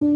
Hello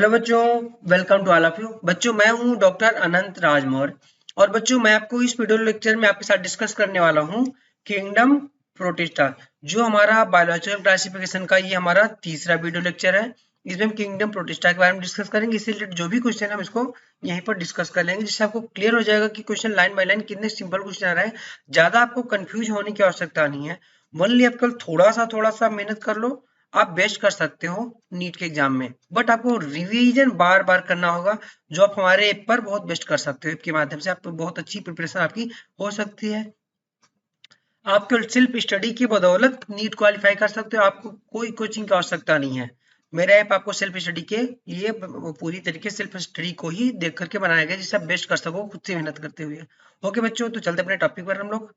बच्चों, welcome to all of you. बच्चों, मैं हूं डॉक्टर अनंत राजमौर और बच्चों मैं आपको इस वीडियो लेक्चर में आपके साथ डिस्कस करने वाला हूं किंगडम प्रोटिस्टा, जो हमारा बायोलॉजिकल क्लासिफिकेशन का ये हमारा तीसरा वीडियो लेक्चर है। इसमें हम किंगडम प्रोटिस्टा के बारे में डिस्कस करेंगे। इससे रिलेटेड जो भी क्वेश्चन है हम इसको यहीं पर डिस्कस कर लेंगे, जिससे आपको क्लियर हो जाएगा कि क्वेश्चन लाइन बाय लाइन कितने सिंपल क्वेश्चन आ रहे हैं। ज्यादा आपको कंफ्यूज होने की आवश्यकता नहीं है। ओनली आप कल थोड़ा सा मेहनत कर लो, आप बेस्ट कर सकते हो नीट के एग्जाम में। बट आपको रिवीजन बार बार करना होगा, जो आप हमारे ऐप पर बहुत बेस्ट कर सकते हो। ऐप के माध्यम से आप बहुत अच्छी प्रिपरेशन आपकी हो सकती है। आप केवल सिर्फ स्टडी की बदौलत नीट क्वालिफाई कर सकते हो, आपको कोई कोचिंग की आवश्यकता नहीं है। मेरा ऐप आपको सेल्फ स्टडी के लिए पूरी तरीके से सेल्फ स्टडी को ही देख करके बनाया गया, जिससे आप बेस्ट कर सको खुद से मेहनत करते हुए। ओके बच्चों, तो चलते अपने टॉपिक पर हम लोग।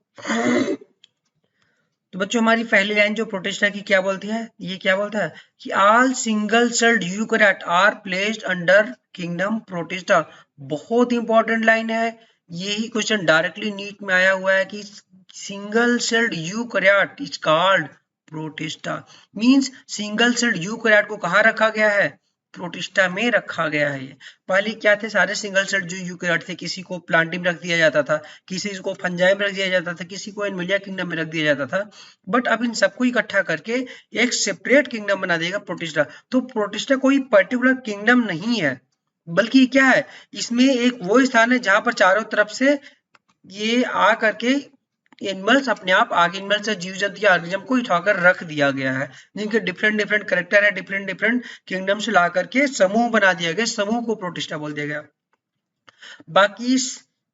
तो बच्चों, हमारी पहली लाइन जो प्रोटिस्टा की क्या बोलती है, ये क्या बोलता है कि all single celled eukaryote are placed under kingdom Protista. बहुत इंपॉर्टेंट लाइन है। यही क्वेश्चन डायरेक्टली नीट में आया हुआ है कि single celled eukaryote is called protista. Means single celled eukaryote को कहाँ रखा गया है, प्रोटिस्टा में रखा गया है। ये पहले क्या थे, सारे सिंगल सेल्ड जो यूकैरियोट थे, किसी को प्लांटी में रख दिया जाता था, किसी को फंजाई में रख दिया जाता था, किसी को एनिमलिया किंगडम में रख दिया जाता था। बट अब इन सबको इकट्ठा करके एक सेपरेट किंगडम बना देगा प्रोटिस्टा। तो प्रोटिस्टा कोई पर्टिकुलर किंगडम नहीं है, बल्कि क्या है, इसमें एक वो स्थान है जहां पर चारों तरफ से ये आ करके एनिमल्स अपने आप आगे एनिमल्स या जीव जंतु या ऑर्गेनिज्म को उठाकर रख दिया गया है, जिनके डिफरेंट डिफरेंट करेक्टर है, डिफरेंट डिफरेंट किंगडम से ला करके समूह बना दिया गया। समूह को प्रोटिस्टा बोल दिया गया। बाकी इस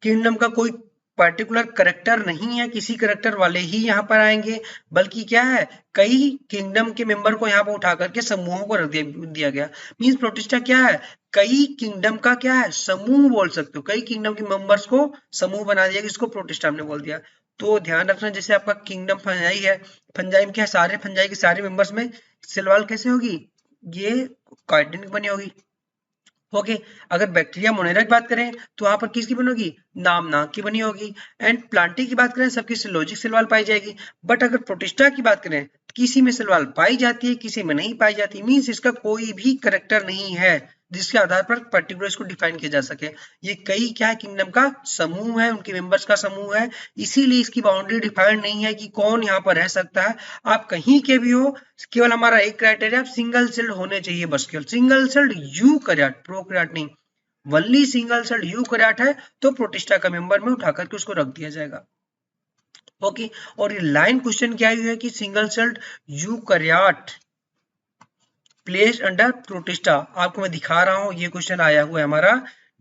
किंगडम का कोई पर्टिकुलर करेक्टर नहीं है, किसी करेक्टर वाले ही यहाँ पर आएंगे, बल्कि क्या है, कई किंगडम के मेंबर को यहाँ पर उठा करके समूहों को रख दिया गया। मींस प्रोटिस्टा क्या है, कई किंगडम का क्या है, समूह बोल सकते हो। कई किंगडम के मेंबर्स को समूह बना दिया, इसको प्रोटिस्टा हमने बोल दिया। तो ध्यान रखना, जैसे आपका किंगडम फंजाई है, फंजाई में क्या है, सारे फंजाई के सारे मेंबर्स में सेलवाल कैसे होगी, ये कार्डिनिक बनी होगी। ओके, अगर बैक्टीरिया मोनेरा की बात करें तो वहां पर किसकी बनेगी, नामना की बनी होगी। एंड प्लांटी की बात करें, सबकी सिलोजिक सेलवाल पाई जाएगी। बट अगर प्रोटिस्टा की बात करें, किसी में सेलवाल पाई जाती है, किसी में नहीं पाई जाती। मींस इसका कोई भी करेक्टर नहीं है जिसके आधार पर पर्टिकुलर इसको डिफाइन किया जा सके। ये कई क्या है, किंगडम का समूह है, उनके मेंबर्स का समूह है। इसीलिए इसकी बाउंड्री डिफाइंड नहीं है कि कौन यहाँ पर रह सकता है। आप कहीं के भी हो, केवल हमारा एक क्राइटेरिया, सिंगल सेल्ड होने चाहिए बस, केवल सिंगल सेल्ड यूकैरियोट, प्रोकैरियोट नहीं। वनली सिंगल सेल्ड यूकैरियोट है तो प्रोटिस्टा का मेंबर में उठा करके उसको रख दिया जाएगा। ओके, और ये लाइन क्वेश्चन क्या हुई है कि single celled eukaryote placed under protista. आपको मैं दिखा रहा हूं, ये क्वेश्चन आया हुआ है हमारा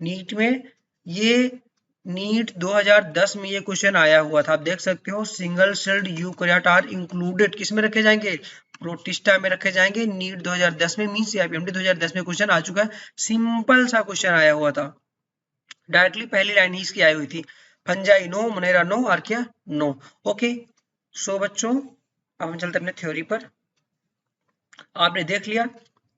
नीट में। ये नीट 2010 में ये क्वेश्चन आया हुआ था, आप देख सकते हो। Single celled eukaryote are included किस में रखे जाएंगे, प्रोटिस्टा में रखे जाएंगे। नीट 2010 में, मींस आईपीएमटी 2010 में क्वेश्चन आ चुका है। सिंपल सा क्वेश्चन आया हुआ था, डायरेक्टली पहली लाइन ही इसकी आई हुई थी, fungi no, monera no, archaea no. Okay, so बच्चों अब हम चलते अपने थ्योरी पर। आपने देख लिया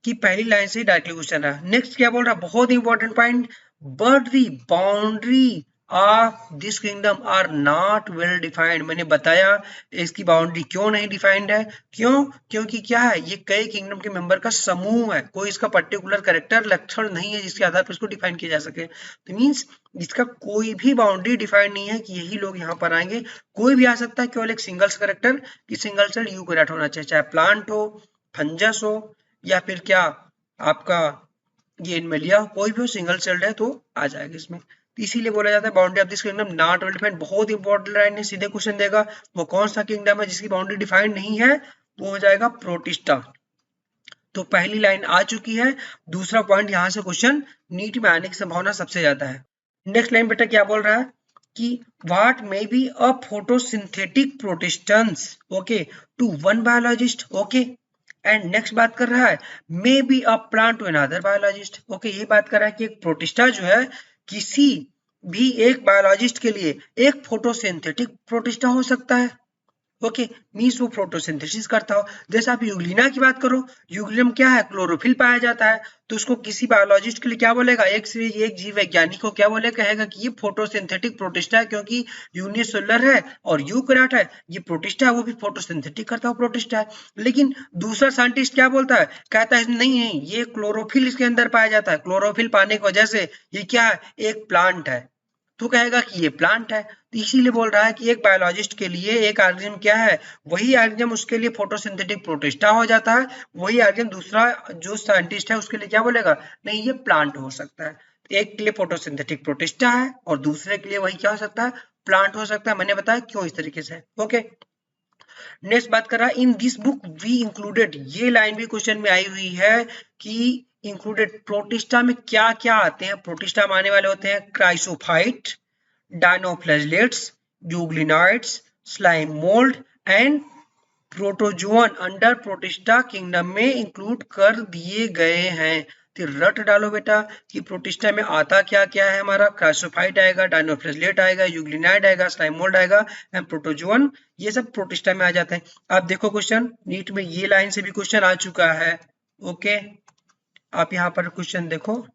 कि पहली लाइन से डायरेक्टली क्वेश्चन है। नेक्स्ट क्या बोल रहा है, बहुत important point, but the boundary of this kingdom are not well defined. मैंने बताया इसकी बाउंड्री क्यों नहीं डिफाइंड है, क्यों, क्योंकि क्या है, ये कई किंगडम के मेंबर का समूह है, कोई इसका पर्टिकुलर कैरेक्टर लक्षण नहीं है जिसके आधार पर इसको डिफाइन किया जा सके। तो मींस इसका कोई भी बाउंड्री डिफाइंड नहीं है कि यही लोग यहाँ पर आएंगे। कोई भी आ सकता है, केवल एक सिंगल कैरेक्टर कि सिंगल सेल यूकैरियोट होना चाहिए, चाहे प्लांट हो, फंजस हो, या फिर क्या आपका ये एनिमलिया, कोई भी हो, सिंगल सेल्ड है तो आ जाएगा इसमें। तो इसीलिए बोला जाता है boundary of this kingdom not well defined. बहुत इंपॉर्टेंट लाइन है, सीधे क्वेश्चन देगा वो कौन सा किंगडम है जिसकी बाउंड्री डिफाइंड नहीं है, वो हो जाएगा प्रोटिस्टा। तो पहली लाइन आ चुकी है। दूसरा पॉइंट, यहाँ से क्वेश्चन नीट में आने की संभावना सबसे ज्यादा है। नेक्स्ट लाइन बेटा क्या बोल रहा है कि what may be a photosynthetic protistans, okay, to one biologist. Okay, and next बात कर रहा है may be a plant to another biologist. Okay, ये बात कर रहा है कि एक प्रोटिस्टा जो है किसी भी एक बायोलॉजिस्ट के लिए एक फोटोसिंथेटिक प्रोटिस्टा हो सकता है। ओके, मीन्स वो फोटोसिंथेसिस करता हो। जैसे आप यूग्लिना की बात करो, यूग्लिनम क्या है, क्लोरोफिल पाया जाता है, तो उसको किसी बायोलॉजिस्ट के लिए क्या बोलेगा, एक जीव वैज्ञानिक को क्या बोले, कहेगा कि ये फोटोसिंथेटिक प्रोटिस्टा है, क्योंकि यूनिसेलुलर है और यूकैरियोट है, ये प्रोटिस्टा है, वो भी फोटोसिंथेटिक करता हुआ प्रोटिस्टा है। लेकिन दूसरा साइंटिस्ट क्या बोलता है, कहता है नहीं नहीं, ये क्लोरोफिल इसके अंदर पाया जाता है, क्लोरोफिल पाने की वजह से ये क्या है, एक प्लांट है, तो कहेगा कि ये प्लांट है। तो इसीलिए बोल रहा है कि एक बायोलॉजिस्ट के लिए एक ऑर्गेनिज्म क्या है, वही ऑर्गेनिज्म उसके लिए फोटोसिंथेटिक प्रोटिस्टा हो जाता है, वही ऑर्गेनिज्म दूसरा जो साइंटिस्ट है उसके लिए क्या बोलेगा, नहीं ये प्लांट हो सकता है। एक के लिए फोटोसिंथेटिक प्रोटिस्टा है और दूसरे के लिए वही क्या हो सकता है, प्लांट हो सकता है। मैंने बताया क्यों इस तरीके से। ओके, नेक्स्ट बात कर रहा है, in this book we included, ये लाइन भी क्वेश्चन में आई हुई है कि इंक्लूडेड प्रोटिस्टा में क्या क्या आते हैं। प्रोटिस्टा में आने वाले होते हैं chrysophytes, dinoflagellates, euglenoids, slime mould and protozoan under Protista kingdom में इंक्लूड कर दिए गए हैं। तो रट डालो बेटा कि प्रोटिस्टा में आता क्या क्या है, हमारा क्राइसोफाइट आएगा, डायनोफ्लैजिलेट आएगा, यूग्लिनाइड आएगा, स्लाइम मोल्ड आएगा एंड प्रोटोजोअन, ये सब प्रोटिस्टा में आ जाते हैं। आप देखो क्वेश्चन नीट में ये लाइन से भी क्वेश्चन आ चुका है। ओके, आप यहाँ पर क्वेश्चन देखो,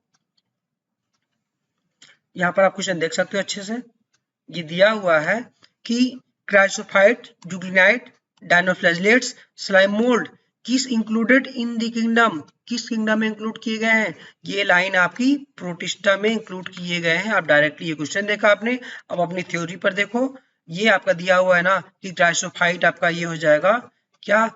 यहाँ पर आप क्वेश्चन देख सकते हो अच्छे से, ये दिया हुआ है कि क्राइसोफाइट, यूग्लिनाइड, डायनोफ्लैजिलेट्स, स्लाइम मोल्ड किस इंक्लूडेड इन द किंगडम, किस किंगडम में इंक्लूड किए गए हैं, ये लाइन आपकी प्रोटिस्टा में इंक्लूड किए गए हैं। आप डायरेक्टली ये क्वेश्चन देखा आपने, अब अपनी थ्योरी पर देखो, ये आपका दिया हुआ है ना कि क्राइसोफाइट आपका ये हो जाएगा क्या,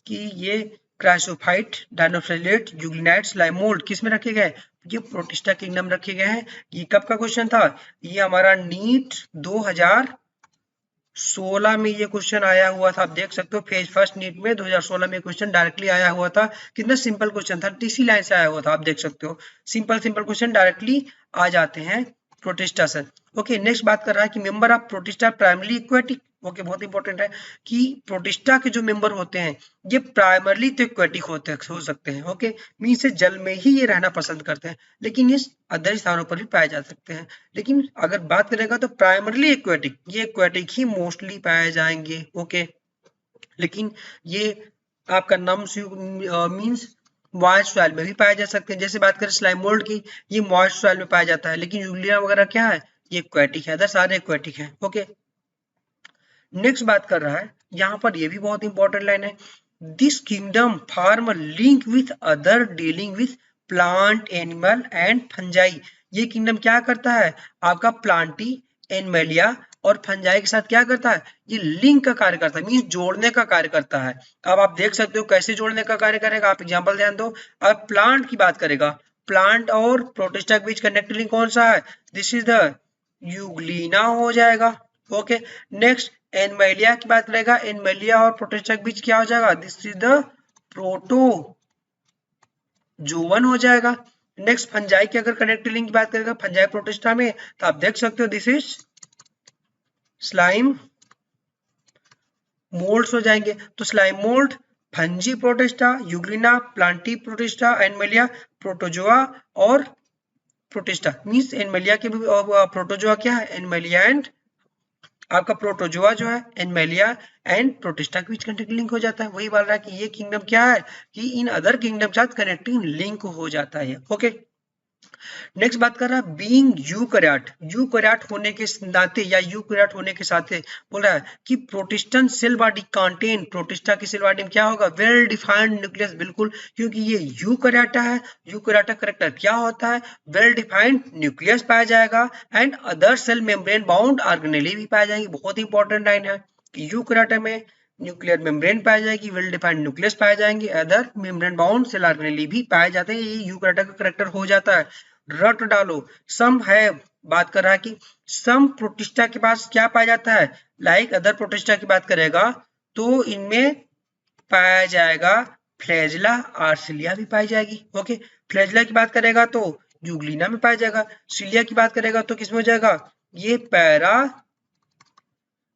कि ये क्राइसोफाइट, डायनोफ्लैजिलेट, यूग्लिनाइड, स्लाइम मोल्ड किस में रखे गए, ये प्रोटिस्टा किंगडम रखे गए हैं। ये कब का क्वेश्चन था, ये हमारा नीट 2016 में ये क्वेश्चन आया हुआ था। आप देख सकते हो फेज फर्स्ट नीट में 2016 में क्वेश्चन डायरेक्टली आया हुआ था। कितना सिंपल क्वेश्चन था, इसी लाइन से आया हुआ था। आप देख सकते हो सिंपल सिंपल क्वेश्चन डायरेक्टली आ जाते हैं प्रोटिस्टा से। ओके, नेक्स्ट बात कर रहा है कि member of protista primary aquatic. Okay, बहुत इंपॉर्टेंट है कि प्रोटिस्टा के जो मेंबर होते हैं ये प्राइमरली तो एक्वेटिक हो सकते हैं। ओके, मीन से जल में ही ये रहना पसंद करते हैं, लेकिन ये अदर स्थानों पर भी पाए जा सकते हैं। लेकिन अगर बात करेगा तो प्राइमरली एक्वेटिक, ये एक्वेटिक ही मोस्टली पाए जाएंगे। ओके, लेकिन ये आपका नम्स मीन्स मॉइस्ट सॉइल में भी पाए जा सकते हैं। जैसे बात करें स्लाइम मोल्ड की, ये मॉइस्ट सॉइल में पाया जाता है, लेकिन यूग्लिना वगैरह क्या है, ये एक्वेटिक है, अदर सारे एक्वेटिक है। ओके, नेक्स्ट बात कर रहा है, यहाँ पर ये भी बहुत इंपॉर्टेंट लाइन है, this kingdom form link with other dealing with plant, animal and fungi. ये किंगडम क्या करता है, आपका प्लांटी, एनिमलिया और फंजाई के साथ क्या करता है, ये लिंक का कार्य करता है, मीन्स जोड़ने का कार्य करता है। अब आप देख सकते हो कैसे जोड़ने का कार्य करेगा, आप एग्जांपल ध्यान दो। अब प्लांट की बात करेगा, प्लांट और प्रोटिस्टा के बीच कनेक्टिव लिंक कौन सा है, दिस इज द यूग्लिना हो जाएगा। ओके, नेक्स्ट एनिमलिया की बात करेगा, एनिमलिया और प्रोटिस्टा के बीच क्या हो जाएगा, दिस इज द प्रोटोजोवन हो जाएगा। नेक्स्ट फंजाई की अगर कनेक्टिव लिंक की बात करेगा, फंजाई प्रोटिस्टा में, तो आप देख सकते हो दिस इज स्लाइम मोल्ड्स हो जाएंगे। तो slime mould, fungi protista, Euglena, Plantae protista, Animalia, protozoa और प्रोटिस्टा। मींस एनिमलिया के भी प्रोटोजोआ क्या है, एनिमलिया एंड आपका प्रोटोजोआ जो है एनिमलिया एंड प्रोटिस्टा के बीच कनेक्टिंग लिंक हो जाता है। वही बोल रहा है कि ये किंगडम क्या है, कि इन अदर किंगडम के साथ कनेक्टिंग लिंक हो जाता है। ओके, नेक्स्ट बात कर रहा है बीइंग यूकैरियोट, यूकैरियोट होने के नाते या यूकैरियोट होने के साथ बोल रहा है कि प्रोटिस्टन सेल बॉडी कंटेन, प्रोटिस्टा की सेल बॉडी में क्या होगा, वेल डिफाइंड न्यूक्लियस, बिल्कुल, क्योंकि ये यूकैरियोटा है। यूकैरियोटा करेक्टर क्या होता है, वेल डिफाइंड न्यूक्लियस पाया जाएगा and other cell membrane bound organelle भी पाया जाएंगे। बहुत इंपॉर्टेंट लाइन है कि यूकैरियोटा में न्यूक्लियर मेम्ब्रेन पाया जाएगी, वेल डिफाइंड न्यूक्लियस पाए जाएंगे, other membrane bound cell organelles भी पाए जाते हैं। ये यूकैरियोटा का करेक्टर हो जाता है। रट डालो, सम है, बात कर रहा है कि सम प्रोटिस्टा के पास क्या पाया जाता है, लाइक अदर प्रोटिस्टा की बात करेगा तो इनमें पाया जाएगा फ्लैजिला, आर्सिलिया भी पाई जाएगी। ओके, फ्लैजिला की बात करेगा तो यूग्लिना में पाया जाएगा, सिलिया की बात करेगा तो किसमें हो जाएगा, ये पैरा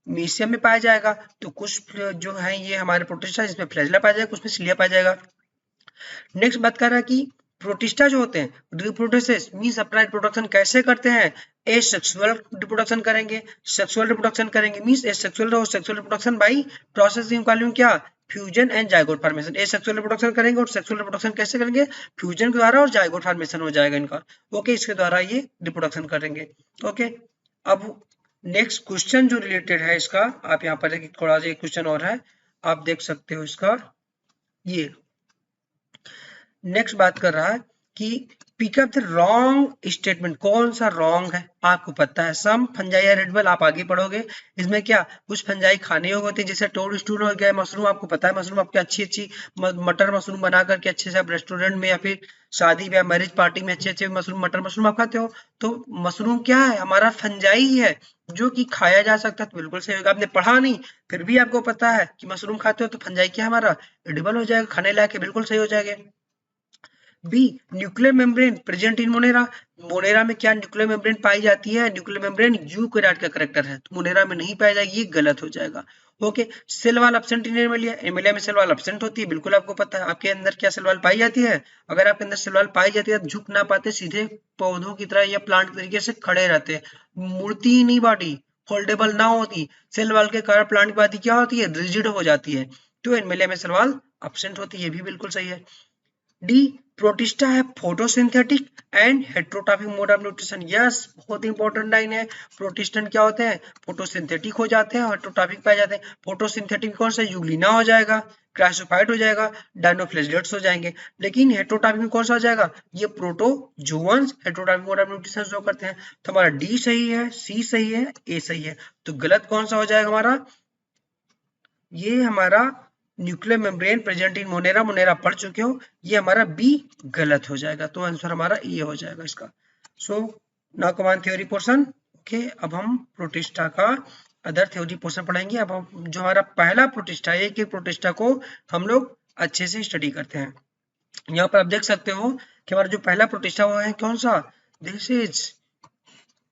मीसियम में पाया जाएगा। तो कुछ जो है ये हमारे प्रोटिस्टा जिसमें फ्लैजिला पाया जाएगा, कुछ में सिलिया पाया जाएगा। नेक्स्ट बात कर रहा है कि प्रोटिस्टा जो होते हैं रिप्रोड्यूसेस मींस अपना रिप्रोडक्शन कैसे करते हैं, एसेक्सुअल रिप्रोडक्शन करेंगे, सेक्सुअल रिप्रोडक्शन करेंगे मींस एसेक्सुअल और सेक्सुअल रिप्रोडक्शन बाय प्रोसेसिंग कॉल्यूम क्या fusion and zygote formation. Asexual reproduction करेंगे और सेक्सुअल रिप्रोडक्शन कैसे करेंगे, फ्यूजन के द्वारा और जाइगोट फॉर्मेशन हो जाएगा इनका। ओके, इसके द्वारा ये रिप्रोडक्शन करेंगे। ओके, अब नेक्स्ट क्वेश्चन जो रिलेटेड है इसका, आप यहाँ पर थोड़ा सा एक क्वेश्चन और है, आप देख सकते हो इसका। ये नेक्स्ट बात कर रहा है कि पिकअप द रॉन्ग स्टेटमेंट, कौन सा रॉन्ग है आपको पता है। सम फंजाई आर एडिबल, आप आगे पढ़ोगे, इसमें क्या कुछ फंजाई खाने योग्य होते हैं, जैसे टोडस्टूल हो गया, मशरूम आपको पता है, मशरूम आपकी अच्छी अच्छी मटर मशरूम बना करके अच्छे से आप रेस्टोरेंट में या फिर शादी या मैरिज पार्टी में अच्छे अच्छे मशरूम मटर मशरूम आप खाते हो। तो मशरूम क्या है, हमारा फंजाई है जो कि खाया जा सकता है। तो बिल्कुल सही होगा, आपने पढ़ा नहीं फिर भी आपको पता है कि मशरूम खाते हो तो फंजाई क्या हमारा एडिबल हो जाएगा, खाने लायक है, बिल्कुल सही हो जाएगा। B nuclear membrane present in Monera, Monera में क्या न्यूक्लियर मेम्ब्रेन पाई जाती है, न्यूक्लियर मेम्ब्रेन यूकैरियोट का करेक्टर है, तो मोनेरा में नहीं पाई जाएगी, ये गलत हो जाएगा। Okay, cell wall absent in Animalia, Animalia में सेल वॉल एब्सेंट होती है, बिल्कुल आपको पता है। आपके अंदर क्या सेल वॉल पाई जाती है, अगर आपके अंदर सेल वॉल पाई जाती है तो झुक ना पाते, सीधे पौधों की तरह या प्लांट के तरीके से खड़े रहते, मुड़ती ही नहीं बॉडी, फोल्डेबल ना होती। सेल वॉल के कारण प्लांट की बॉडी क्या होती है, रिजिड हो जाती है, तो एमिलिया में सेल वॉल एब्सेंट होती है, ये भी बिल्कुल सही है। डी प्रोटिस्टा है photosynthetic and heterotrophic mode of nutrition, yes बहुत इंपॉर्टेंट लाइन है। प्रोटिस्टन क्या होते हैं, फोटोसिंथेटिक हो जाते हैं और हेट्रोट्रॉपिक पाए जाते हैं। फोटोसिंथेटिक कौन सा, यूग्लिना हो जाएगा, क्राइसोफाइट हो जाएगा, डायनोफ्लेजिलेट्स हो जाएंगे। लेकिन हेट्रोट्रॉपिक में कौन सा हो जाएगा, ये protozoans heterotrophic mode of nutrition show करते हैं। तो हमारा डी सही है, सी सही है, ए सही है, तो गलत कौन सा हो जाएगा हमारा, ये हमारा nuclear membrane present in Monera, Monera पढ़ चुके हो, ये हमारा बी गलत हो जाएगा, तो आंसर हमारा ए हो जाएगा इसका। So now come on theory portion. Okay, अब हम प्रोटिस्टा का अदर थ्योरी पोर्शन पढ़ेंगे। अब हम जो हमारा पहला प्रोटिस्टा है, एक एक प्रोटिस्टा को हम लोग अच्छे से स्टडी करते हैं। यहाँ पर आप देख सकते हो कि हमारा जो पहला प्रोटिस्टा हुआ है कौन सा, दिस इज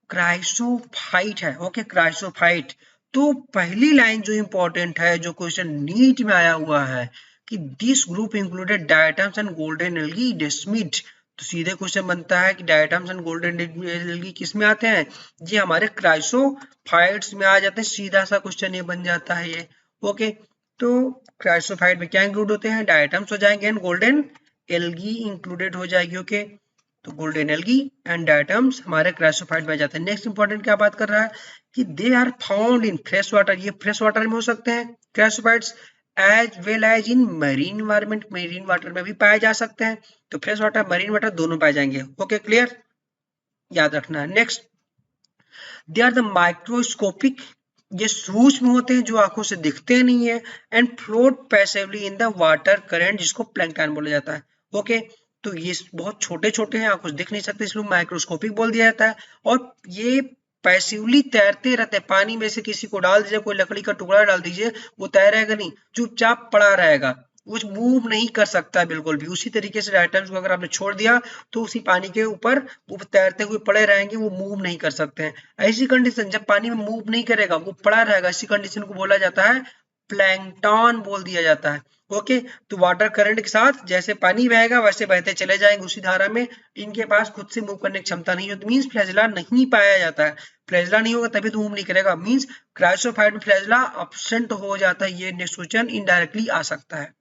क्राइसोफाइट है। Okay, chrysophyte. तो पहली लाइन जो इंपॉर्टेंट है, जो क्वेश्चन नीट में आया हुआ है कि this group included diatoms and golden algae desmid, तो सीधे क्वेश्चन बनता है कि डायटम्स एंड गोल्डन एल्गी किस में आते हैं, ये हमारे क्राइसोफाइट्स में आ जाते हैं, सीधा सा क्वेश्चन ये बन जाता है ये। ओके, तो क्राइसोफाइट में क्या इंक्लूड होते हैं, डायटम्स हो जाएंगे एंड गोल्डन एल्गी इंक्लूडेड हो जाएगी। ओके, तो गोल्डन एल्गी एंड डायटम्स हमारे क्राइसोफाइट में जाते हैं। नेक्स्ट इंपॉर्टेंट क्या बात कर रहा है कि they are found in fresh water, ये फ्रेश वाटर में हो सकते हैं chrysophytes, as well as in marine environment, marine water में भी पाए जा सकते हैं। तो फ्रेश वाटर मरीन वाटर दोनों पाए जाएंगे। ओके, क्लियर, याद रखना है। Next, they are the microscopic, ये सूक्ष्म होते हैं जो आंखों से दिखते नहीं है, and float passively in the water current, जिसको प्लैंकटन बोला जाता है। ओके, तो ये बहुत छोटे छोटे हैं, आंखों से दिख नहीं सकते, इसलिए माइक्रोस्कोपिक बोल दिया जाता है। और ये पैसिवली तैरते रहते हैं, पानी में से किसी को डाल दीजिए, कोई लकड़ी का टुकड़ा डाल दीजिए, वो तैरेगा नहीं, चुपचाप पड़ा रहेगा, कुछ मूव नहीं कर सकता बिल्कुल भी। उसी तरीके से आइटम्स को अगर आपने छोड़ दिया तो उसी पानी के ऊपर वो तैरते हुए पड़े रहेंगे, वो मूव नहीं कर सकते हैं। ऐसी कंडीशन जब पानी में मूव नहीं करेगा, वो पड़ा रहेगा, इसी कंडीशन को बोला जाता है प्लैंकटन बोल दिया जाता है। ओके, तो वाटर करंट के साथ जैसे पानी बहेगा वैसे बहते चले जाएंगे उसी धारा में, इनके पास खुद से मूव करने की क्षमता नहीं होती, मींस फ्लैजिला नहीं पाया जाता है। फ्लैजिला नहीं होगा तभी तो मूव नहीं करेगा, मींस क्राइसोफाइट में फ्लैजिला एब्सेंट हो जाता है, ये नेक्स्ट क्वेश्चन इनडायरेक्टली आ सकता है।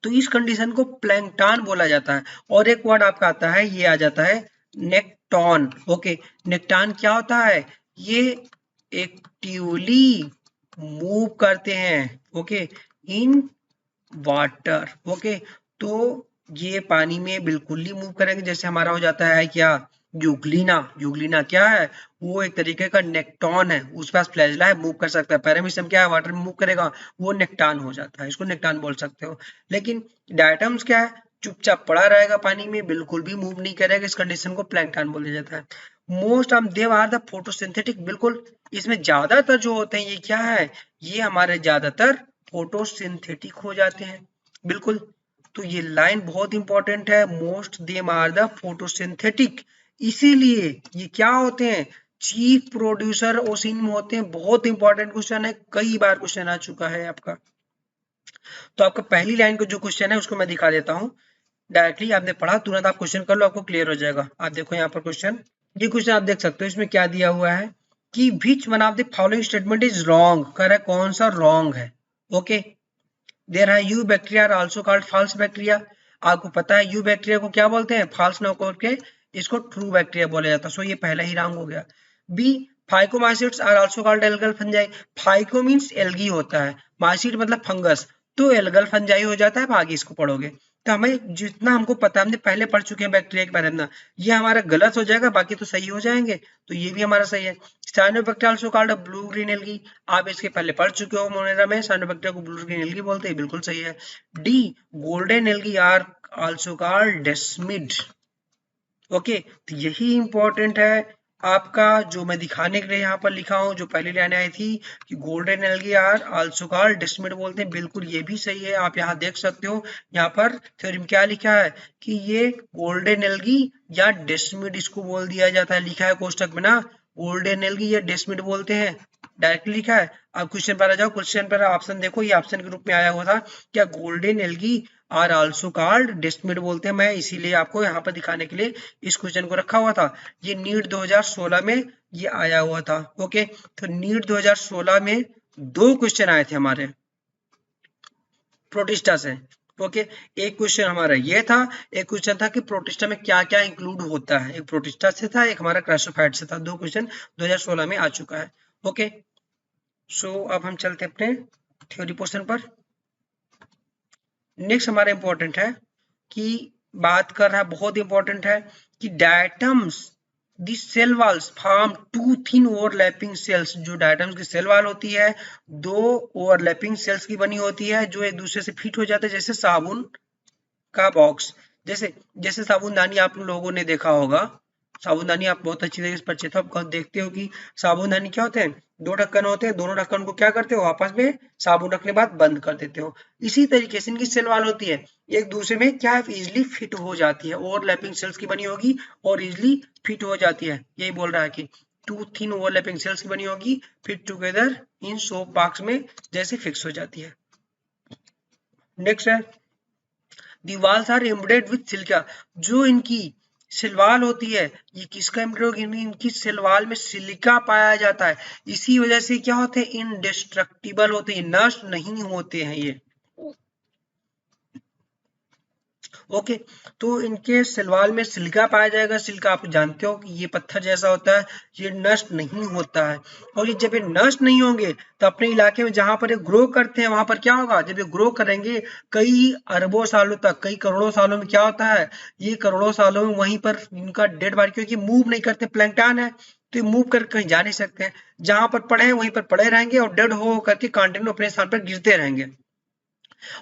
तो इस कंडीशन को प्लैंकटन बोला जाता है। और एक वर्ड आपका आता है, ये आ जाता है नेक्टॉन। ओके, नेक्टॉन क्या होता है, ये एक्टिवली मूव करते हैं। Okay, in water. ओके, तो ये पानी में बिल्कुल ही मूव करेंगे, जैसे हमारा हो जाता है क्या, यूग्लिना। यूग्लिना क्या है, वो एक तरीके का नेक्टॉन है, उसके पास फ्लैजिला है, मूव कर सकता है। पैरामीशियम क्या है, वाटर में मूव करेगा, वो नेक्टॉन हो जाता है, इसको नेक्टॉन बोल सकते हो। लेकिन डायटम्स क्या है, चुपचाप पड़ा रहेगा पानी में, बिल्कुल भी मूव नहीं करेगा, इस कंडीशन को प्लैंकटन बोला जाता है। Most of them are the photosynthetic, बिल्कुल इसमें ज्यादातर जो होते हैं ये क्या है, ये हमारे ज्यादातर फोटोसिंथेटिक हो जाते हैं, बिल्कुल। तो ये लाइन बहुत इंपॉर्टेंट है, most them are the photosynthetic, इसीलिए ये क्या होते हैं, चीफ प्रोड्यूसर ओसिन में होते हैं। बहुत इंपॉर्टेंट क्वेश्चन है, कई बार क्वेश्चन आ चुका है आपका। तो आपका पहली लाइन का जो क्वेश्चन है उसको मैं दिखा देता हूं। डायरेक्टली आपने पढ़ा तुरंत आप क्वेश्चन कर लो, आपको क्लियर हो जाएगा। आप देखो यहाँ पर क्वेश्चन, ये क्वेश्चन आप देख सकते हो, इसमें क्या दिया हुआ है कि which one of the following statement is wrong, कह रहा है कौन सा रॉन्ग है। ओके, देयर है eubacteria are also called false bacteria. आपको पता है यू बैक्टीरिया को क्या बोलते हैं, फॉल्स ना करके इसको ट्रू बैक्टीरिया बोला जाता है, सो ये पहला ही रॉन्ग हो गया। B, phycomycetes are also called algal fungi. Phyco means algae होता है, माइसिट मतलब फंगस, तो एल्गल फंजाई हो जाता है, अब आगे इसको पढ़ोगे। तो हमें जितना हमको पता, हमने पहले पढ़ चुके हैं बैक्टीरिया के बारे में ना, ये हमारा गलत हो जाएगा, बाकी तो सही हो जाएंगे, तो ये भी हमारा सही है। Cyanobacteria also called blue green algae, आप इसके पहले पढ़ चुके हो मोनेरा में, साइनोबैक्टीरिया को ब्लू ग्रीन एल्गी बोलते हैं, बिल्कुल सही है। D, golden algae are also called desmid. Okay, तो यही इंपॉर्टेंट है आपका, जो मैं दिखाने के लिए यहाँ पर लिखा हूँ, जो पहले लाइन आई थी कि golden algae are also called desmid बोलते हैं, बिल्कुल ये भी सही है। आप यहाँ देख सकते हो, यहाँ पर थ्योरी में क्या लिखा है कि ये गोल्डन एल्गी या डेस्मिड इसको बोल दिया जाता है, लिखा है कोष्टक में ना, गोल्डन एल्गी या डेस्मिड बोलते हैं, डायरेक्टली लिखा है। अब क्वेश्चन पर आ जाओ, क्वेश्चन पर ऑप्शन देखो, ये ऑप्शन के रूप में आया हुआ था, क्या golden algae are also called desmid बोलते हैं, मैं इसीलिए आपको यहाँ पर दिखाने के लिए इस क्वेश्चन को रखा हुआ था। ये नीट 2016 में ये आया हुआ था। ओके, तो नीट 2016 में 2 क्वेश्चन आए थे हमारे प्रोटिस्टा से। ओके, एक क्वेश्चन हमारा ये था, एक क्वेश्चन था कि प्रोटिस्टा में क्या क्या इंक्लूड होता है, एक प्रोटिस्टा से था, एक हमारा क्रासोफाइट से था। 2 क्वेश्चन 2016 में आ चुका है। ओके, सो अब हम चलते हैं अपने थ्योरी पोर्शन पर। नेक्स्ट हमारा इंपॉर्टेंट है कि बात कर रहा है, बहुत इंपॉर्टेंट है कि diatoms the cell walls form two thin overlapping cells. जो डायटम्स की सेल वॉल होती है, 2 ओवरलैपिंग सेल्स की बनी होती है, जो एक दूसरे से फिट हो जाते हैं, जैसे साबुन का बॉक्स, जैसे जैसे साबुनदानी आप लोगों ने देखा होगा, साबुनदानी आप बहुत अच्छी तरीके से परिचित हो, आप देखते हो कि साबुनदानी क्या होते हैं, 2 ढक्कन होते हैं, दोनों ढक्कन को क्या करते हो, आपस में साबुन रखने के बाद बंद कर देते हो। इसी तरीके से इनकी सेल वॉल होती है, एक दूसरे में क्या है, इजिली फिट हो जाती है, ओवरलैपिंग सेल्स की बनी होगी और इजिली फिट हो जाती है। यही बोल रहा है कि 2 थिन ओवरलैपिंग सेल्स की बनी होगी, fit together in soap box में जैसे फिक्स हो जाती है। नेक्स्ट है the walls are embedded with silica. जो इनकी सिलवाल होती है, ये किसका एम्बेडेड होगी, इनकी सिलवाल में सिलिका पाया जाता है, इसी वजह से क्या होते हैं, इनडिस्ट्रक्टिबल होते हैं, नष्ट नहीं होते हैं ये। ओके, तो इनके सिलवाल में सिलिका पाया जाएगा। सिलिका आप जानते हो कि ये पत्थर जैसा होता है, ये नष्ट नहीं होता है, और ये जब ये नष्ट नहीं होंगे तो अपने इलाके में जहां पर ये ग्रो करते हैं वहां पर क्या होगा, जब ये ग्रो करेंगे कई अरबों सालों तक, कई करोड़ों सालों में क्या होता है, ये करोड़ों सालों में वहीं पर इनका डेड बॉडी, क्योंकि मूव नहीं करते, प्लैंकटन है तो ये मूव कर कहीं जा नहीं सकते हैं, जहां पर पड़े हैं वहीं पर पड़े रहेंगे और डेड हो करके कंटिन्यू अपने स्थान पर गिरते रहेंगे।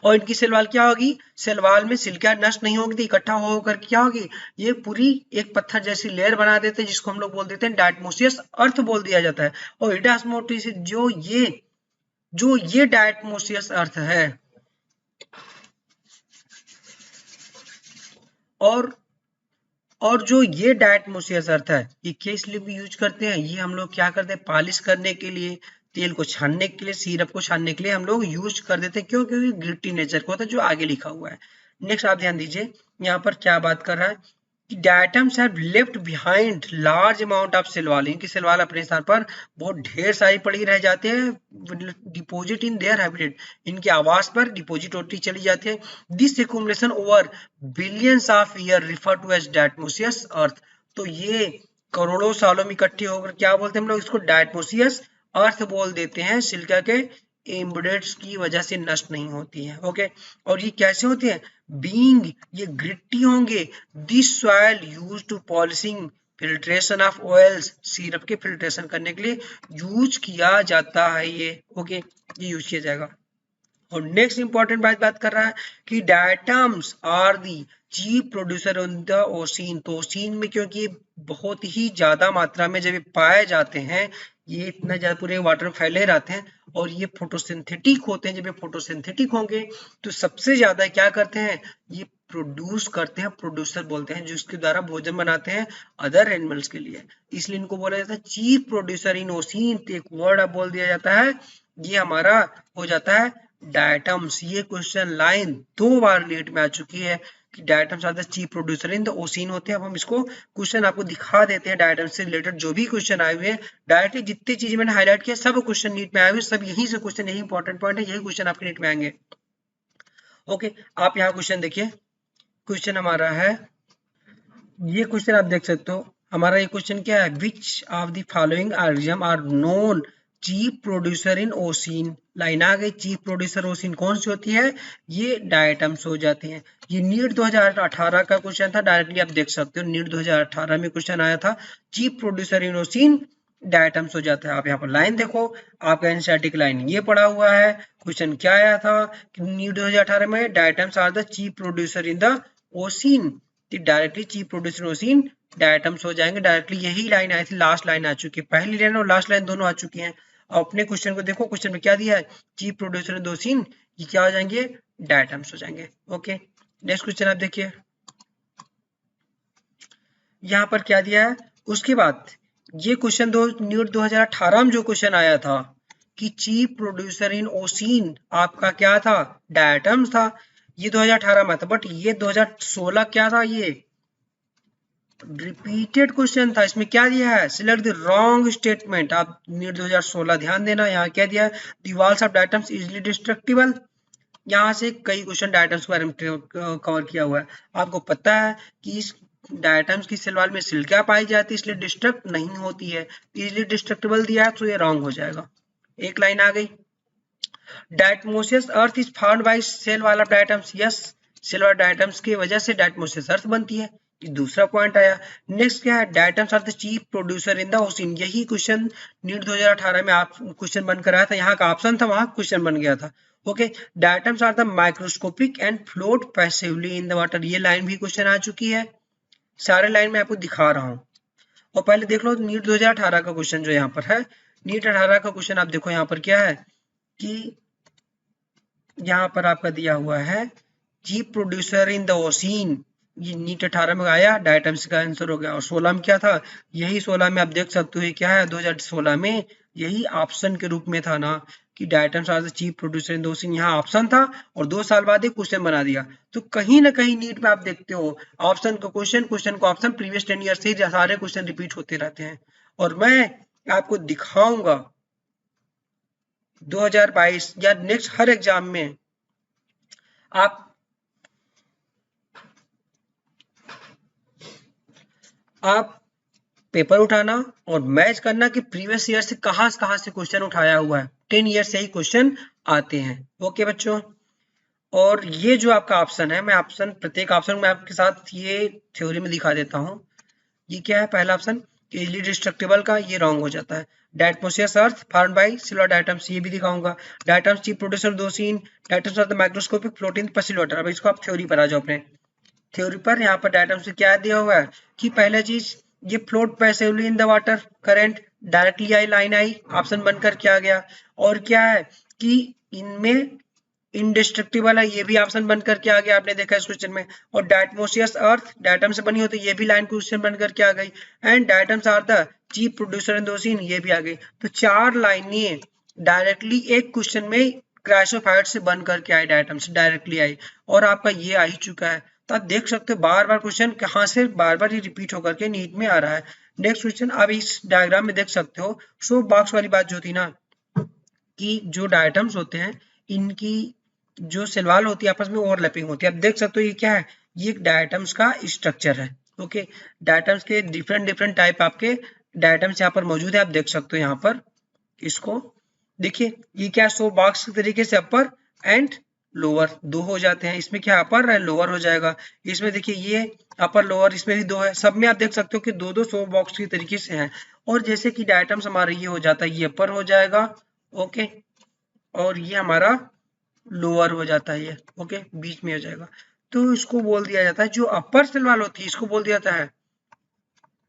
और इनकी सेलवाल क्या होगी, सेलवाल में सिलिका नष्ट नहीं होगी, इकट्ठा होकर क्या होगी, ये पूरी एक पत्थर जैसी लेयर बना देते हैं, जिसको हम लोग बोल देते हैं डायटमोसियस अर्थ बोल दिया जाता है। और डायटमोसियस जो ये डायटमोसियस अर्थ है, और जो ये डायटमोसियस अर्थ है, ये किस लिए भी यूज करते हैं, ये हम लोग क्या करते हैं, पॉलिश करने के लिए, तेल को छानने के लिए, सिरप को छानने के लिए हम लोग यूज कर देते हैं। क्यों, क्योंकि ग्रिटी नेचर का होता है, जो आगे लिखा हुआ है। नेक्स्ट आप ध्यान दीजिए, यहाँ पर क्या बात कर रहा है कि diatoms have left behind large amount of cell wall. इनकी सेल वॉल अपने स्थान पर बहुत ढेर सारी पड़ी रह जाते हैं, डिपोजिट इन देयर हैबिटेट, इनके आवास पर डिपोजिट होती चली जाती है। This accumulation over billions of year refer to as diatomaceous earth. तो ये करोड़ों सालों में इकट्ठे होकर क्या बोलते हैं हम लोग, इसको डायटमोसियस अर्थ बोल देते हैं। सिलिका के एम्बेडेड्स की वजह से नष्ट नहीं होती है। ओके, और ये कैसे होते हैं, बीइंग ये ग्रिटी होंगे, this soil used to polishing, filtration of oils, syrup के फिल्ट्रेशन करने के लिए यूज किया जाता है ये। ओके, ये यूज किया जाएगा। और नेक्स्ट इंपॉर्टेंट बात कर रहा है कि diatoms are the chief producer on the ocean. तो ओसीन में क्योंकि बहुत ही ज्यादा मात्रा में जब ये पाए जाते हैं, ये इतना ज्यादा पूरे वाटर में फैले रहते हैं, और ये फोटोसिंथेटिक होते हैं। जब ये फोटोसिंथेटिक होंगे तो सबसे ज्यादा क्या करते हैं, ये प्रोड्यूस करते हैं, प्रोड्यूसर बोलते हैं, जिसके द्वारा भोजन बनाते हैं अदर एनिमल्स के लिए, इसलिए इनको बोला जाता है चीफ प्रोड्यूसर इन ओसीन। एक वर्ड अब बोल दिया जाता है, ये हमारा हो जाता है डायटम्स। ये क्वेश्चन लाइन 2 बार नीट में आ चुकी है, कि diatoms are the chief producer in the ocean होते हैं। अब हम इसको क्वेश्चन आपको दिखा देते हैं, डायटम्स से रिलेटेड जो भी क्वेश्चन आए हुए हैं डायरेक्टली जितनी चीजें मैंने हाईलाइट किया सब क्वेश्चन नीट में आए हुए, सब यहीं से क्वेश्चन, यही इंपॉर्टेंट पॉइंट है, यही क्वेश्चन आपके नीट में आएंगे। ओके, आप यहाँ क्वेश्चन देखिए, क्वेश्चन हमारा है, ये क्वेश्चन आप देख सकते हो, हमारा ये क्वेश्चन क्या है, which of the following organism are known chief producer in ocean. Line आ गई, चीफ प्रोड्यूसर ओशियन कौन सी होती है, ये डायटम्स हो जाते हैं। ये नीट 2018 का क्वेश्चन था, डायरेक्टली आप देख सकते हो नीट 2018 में क्वेश्चन आया था, chief producer in ocean diatoms हो जाता है। आप यहाँ पर लाइन देखो, आपका एनसीईआरटी की लाइन ये पड़ा हुआ है, क्वेश्चन क्या आया था कि नीट 2018 में diatoms are the chief producer in the ocean, directly chief producer ocean diatoms हो जाएंगे। डायरेक्टली यही लाइन आई थी, लास्ट लाइन आ चुकी है, पहली लाइन और लास्ट लाइन दोनों आ चुकी हैं। अपने क्वेश्चन को देखो, क्वेश्चन में क्या दिया है, चीफ प्रोड्यूसर ओशियन, ये क्या हो जाएंगे, डायटम्स हो जाएंगे। ओके, नेक्स्ट क्वेश्चन आप देखिए, यहाँ पर क्या दिया है, उसके बाद ये क्वेश्चन नीट 2018 में जो क्वेश्चन आया था कि चीफ प्रोड्यूसर इन ओशियन आपका क्या था, डायटम्स था, ये 2018 में था, बट ये 2016 क्या था, ये रिपीटेड क्वेश्चन था। इसमें क्या दिया है, सिलेक्ट द रॉन्ग स्टेटमेंट। आप नीट 2016 ध्यान देना, यहाँ क्या दिया है, the walls of diatoms easily destructible. यहाँ से कई क्वेश्चन डायटम्स के बारे में कवर किया हुआ है। आपको पता है कि इस डायटम्स की सेल वॉल में सिलिका पाई जाती है, इसलिए डिस्ट्रक्ट नहीं होती है, इजिली डिस्ट्रक्टिबल दिया है तो ये रॉन्ग हो जाएगा। एक लाइन आ गई, diatomaceous earth is found by cell wall of diatoms. Yes, cell wall diatoms की वजह से डायटमोसियस अर्थ बनती है, ये दूसरा पॉइंट आया। नेक्स्ट क्या है, diatoms are the chief producer in the ocean. यही क्वेश्चन नीट 2018 में आप क्वेश्चन बनकर आया था, यहाँ का ऑप्शन था, वहां क्वेश्चन बन गया था। Okay, diatoms are the microscopic and float passively in the water. ये लाइन भी क्वेश्चन आ चुकी है, सारे लाइन में आपको दिखा रहा हूँ। और पहले देख लो नीट 2018 का क्वेश्चन जो यहाँ पर है, नीट 18 का क्वेश्चन आप देखो, यहाँ पर क्या है कि यहाँ पर आपका दिया हुआ है chief producer in the ocean, ये नीट 18 में आया, डायटम्स का आंसर हो गया। और 16 में क्या था, यही 16 में आप देख सकते हो क्या है, 2016 में यही ऑप्शन के रूप में था ना कि diatoms are the chief producer in the ocean, यहाँ ऑप्शन था और 2 साल बाद एक क्वेश्चन बना दिया। तो कहीं ना कहीं नीट में आप देखते हो ऑप्शन का क्वेश्चन, क्वेश्चन का ऑप्शन, प्रीवियस 10 ईयर से सारे क्वेश्चन रिपीट होते रहते हैं। और मैं आपको दिखाऊंगा 2022 या नेक्स्ट हर एग्जाम में आप पेपर उठाना और मैच करना कि प्रीवियस ईयर से कहां से क्वेश्चन उठाया हुआ है, 10 ईयर से ही क्वेश्चन आते हैं। ओके बच्चों, और ये जो आपका ऑप्शन है, मैं ऑप्शन प्रत्येक ऑप्शन में आपके साथ ये थ्योरी में दिखा देता हूँ। ये क्या है, पहला ऑप्शन इजिली डिस्ट्रक्टिबल का, ये रॉन्ग हो जाता है। Diatomaceous earth found by silver diatoms, ये भी दिखाऊंगा। Diatoms chief producer ocean, diatoms are the microscopic float in passive water. अब इसको आप थ्योरी पर आ जाओ, अपने थ्योरी पर। यहाँ पर डायटम्स से क्या दिया हुआ है कि पहला चीज ये float passively in the water, current directly I, line I, option बनकर क्या गया। और क्या है कि इनमें इंडिस्ट्रक्टिबल है, ये भी ऑप्शन बनकर के आ गया, आपने देखा इस क्वेश्चन में। और डायटमोसियस अर्थ डायटम से बनी होती है, ये भी लाइन क्वेश्चन बनकर के आ गई। And diatoms are the chief producer in the ocean, ये भी आ गई। तो 4 लाइनें डायरेक्टली एक क्वेश्चन में क्राइसोफाइट से बन करके आई, डायटम से डायरेक्टली आई, और आपका ये आ ही चुका है। तो आप देख सकते हो बार बार क्वेश्चन कहाँ से बार बार ही रिपीट होकर के नीट में आ रहा है। नेक्स्ट क्वेश्चन आप इस डायग्राम में देख सकते हो, शो बॉक्स वाली बात जो थी ना कि जो डायटम्स होते हैं इनकी जो सेलवाल होती है आपस में ओवरलैपिंग होती है। आप देख सकते हो ये क्या है, ये डायटम्स का स्ट्रक्चर है। ओके, डायटम्स के डिफरेंट टाइप आपके डायटम्स यहाँ पर मौजूद है, आप देख सकते हो यहाँ पर। इसको देखिए, ये क्या सो बॉक्स के तरीके से अपर एंड लोअर दो हो जाते हैं, इसमें क्या अपर एंड लोअर हो जाएगा। इसमें देखिए ये अपर लोअर, इसमें भी 2 है, सब में आप देख सकते हो कि 2 सो बॉक्स के तरीके से है। और जैसे कि डायटम्स हमारा ये हो जाता है, ये अपर हो जाएगा, ओके, और ये हमारा लोअर हो जाता है, ये ओके बीच में हो जाएगा। तो इसको बोल दिया जाता है, जो अपर सेल वाल होती है इसको बोल दिया जाता है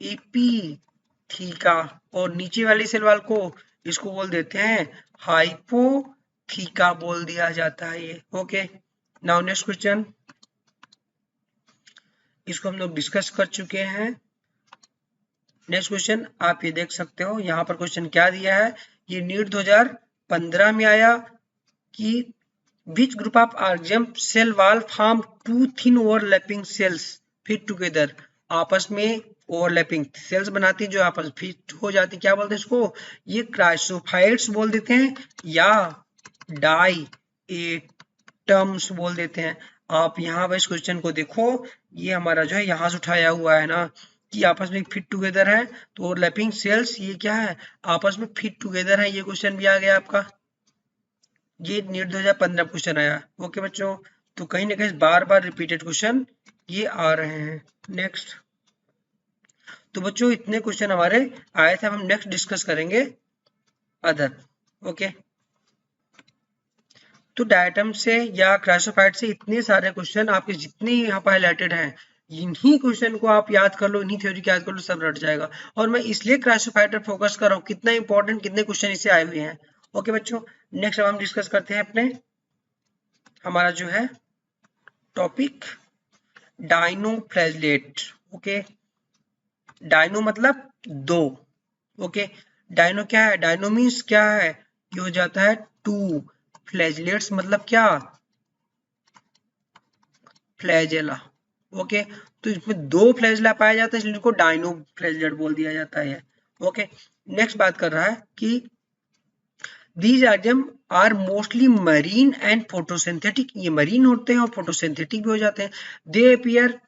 एपीथीका, और नीचे वाली सेल वाल को इसको बोल देते हैं हाइपोथीका बोल दिया जाता है ये। ओके, नाउ नेक्स्ट क्वेश्चन, इसको हम लोग डिस्कस कर चुके हैं। नेक्स्ट क्वेश्चन आप ये देख सकते हो, यहाँ पर क्वेश्चन क्या दिया है, ये नीट 2015 में आया कि Which group of RGM cell wall form two thin overlapping cells fit together? आपस में ओवरलैपिंग सेल्स बनाती है जो आपस में फिट हो जाती है, क्या बोलते हैं इसको? ये क्राइसोफाइट्स बोल देते हैं या डाई एटम्स बोल देते हैं। आप यहाँ पर इस क्वेश्चन को देखो, ये हमारा जो है यहाँ से उठाया हुआ है ना कि आपस में फिट टुगेदर है, तो ओवरलैपिंग सेल्स ये क्या है? आपस में फिट टुगेदर है। ये क्वेश्चन भी आ गया आपका, ये नीट 2015 क्वेश्चन आया। ओके बच्चों, तो कहीं ना कहीं बार बार रिपीटेड क्वेश्चन ये आ रहे हैं। नेक्स्ट, तो बच्चों इतने क्वेश्चन हमारे आए थे, अब हम नेक्स्ट डिस्कस करेंगे अदर। ओके, तो डायटम से या क्राइसोफाइट से इतने सारे क्वेश्चन आपके जितने यहाँ पर हाईलाइटेड हैं, इन्हीं क्वेश्चन को आप याद कर लो, इन्हीं थ्योरी को याद कर लो, सब रट जाएगा। और मैं इसलिए क्राइसोफाइट पर फोकस कर रहा हूँ, कितना इंपॉर्टेंट, कितने क्वेश्चन इससे आए हुए हैं। ओके बच्चों, नेक्स्ट अब हम डिस्कस करते हैं अपने हमारा जो है टॉपिक डायनोफ्लैजेलेट। ओके, डायनो मतलब दो। ओके, डायनो क्या है? डायनो मीन्स क्या है? ये हो जाता है टू। फ्लैजलेट्स मतलब क्या? फ्लैजेला। ओके, तो इसमें दो फ्लैजला पाया जाता है, इसलिए इनको डायनो फ्लैजलेट बोल दिया जाता है। ओके, नेक्स्ट बात कर रहा है कि These item are mostly marine and photosynthetic. ये मरीन होते हैं और फोटोसिंथेटिक भी हो जाते हैं। दे अपीयर,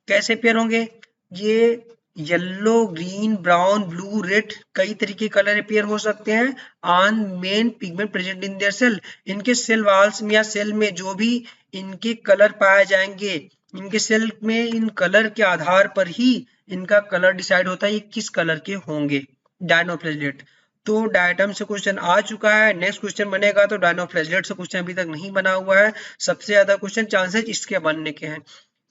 कैसे अपीयर होंगे? ये yellow, green, brown, blue, red, कई तरीके कलर अपीयर हो सकते हैं on main pigment present in their cell. इनके सेल वाल्स में या सेल में जो भी इनके कलर पाए जाएंगे, इनके सेल में इन कलर के आधार पर ही इनका कलर डिसाइड होता है ये किस कलर के होंगे। डायनोफ्लैजेलेट, तो डायटम से क्वेश्चन आ चुका है, नेक्स्ट क्वेश्चन बनेगा तो डायनोफ्लैजेलेट से क्वेश्चन अभी तक नहीं बना हुआ है। सबसे ज्यादा क्वेश्चन चांसेस इसके बनने के हैं।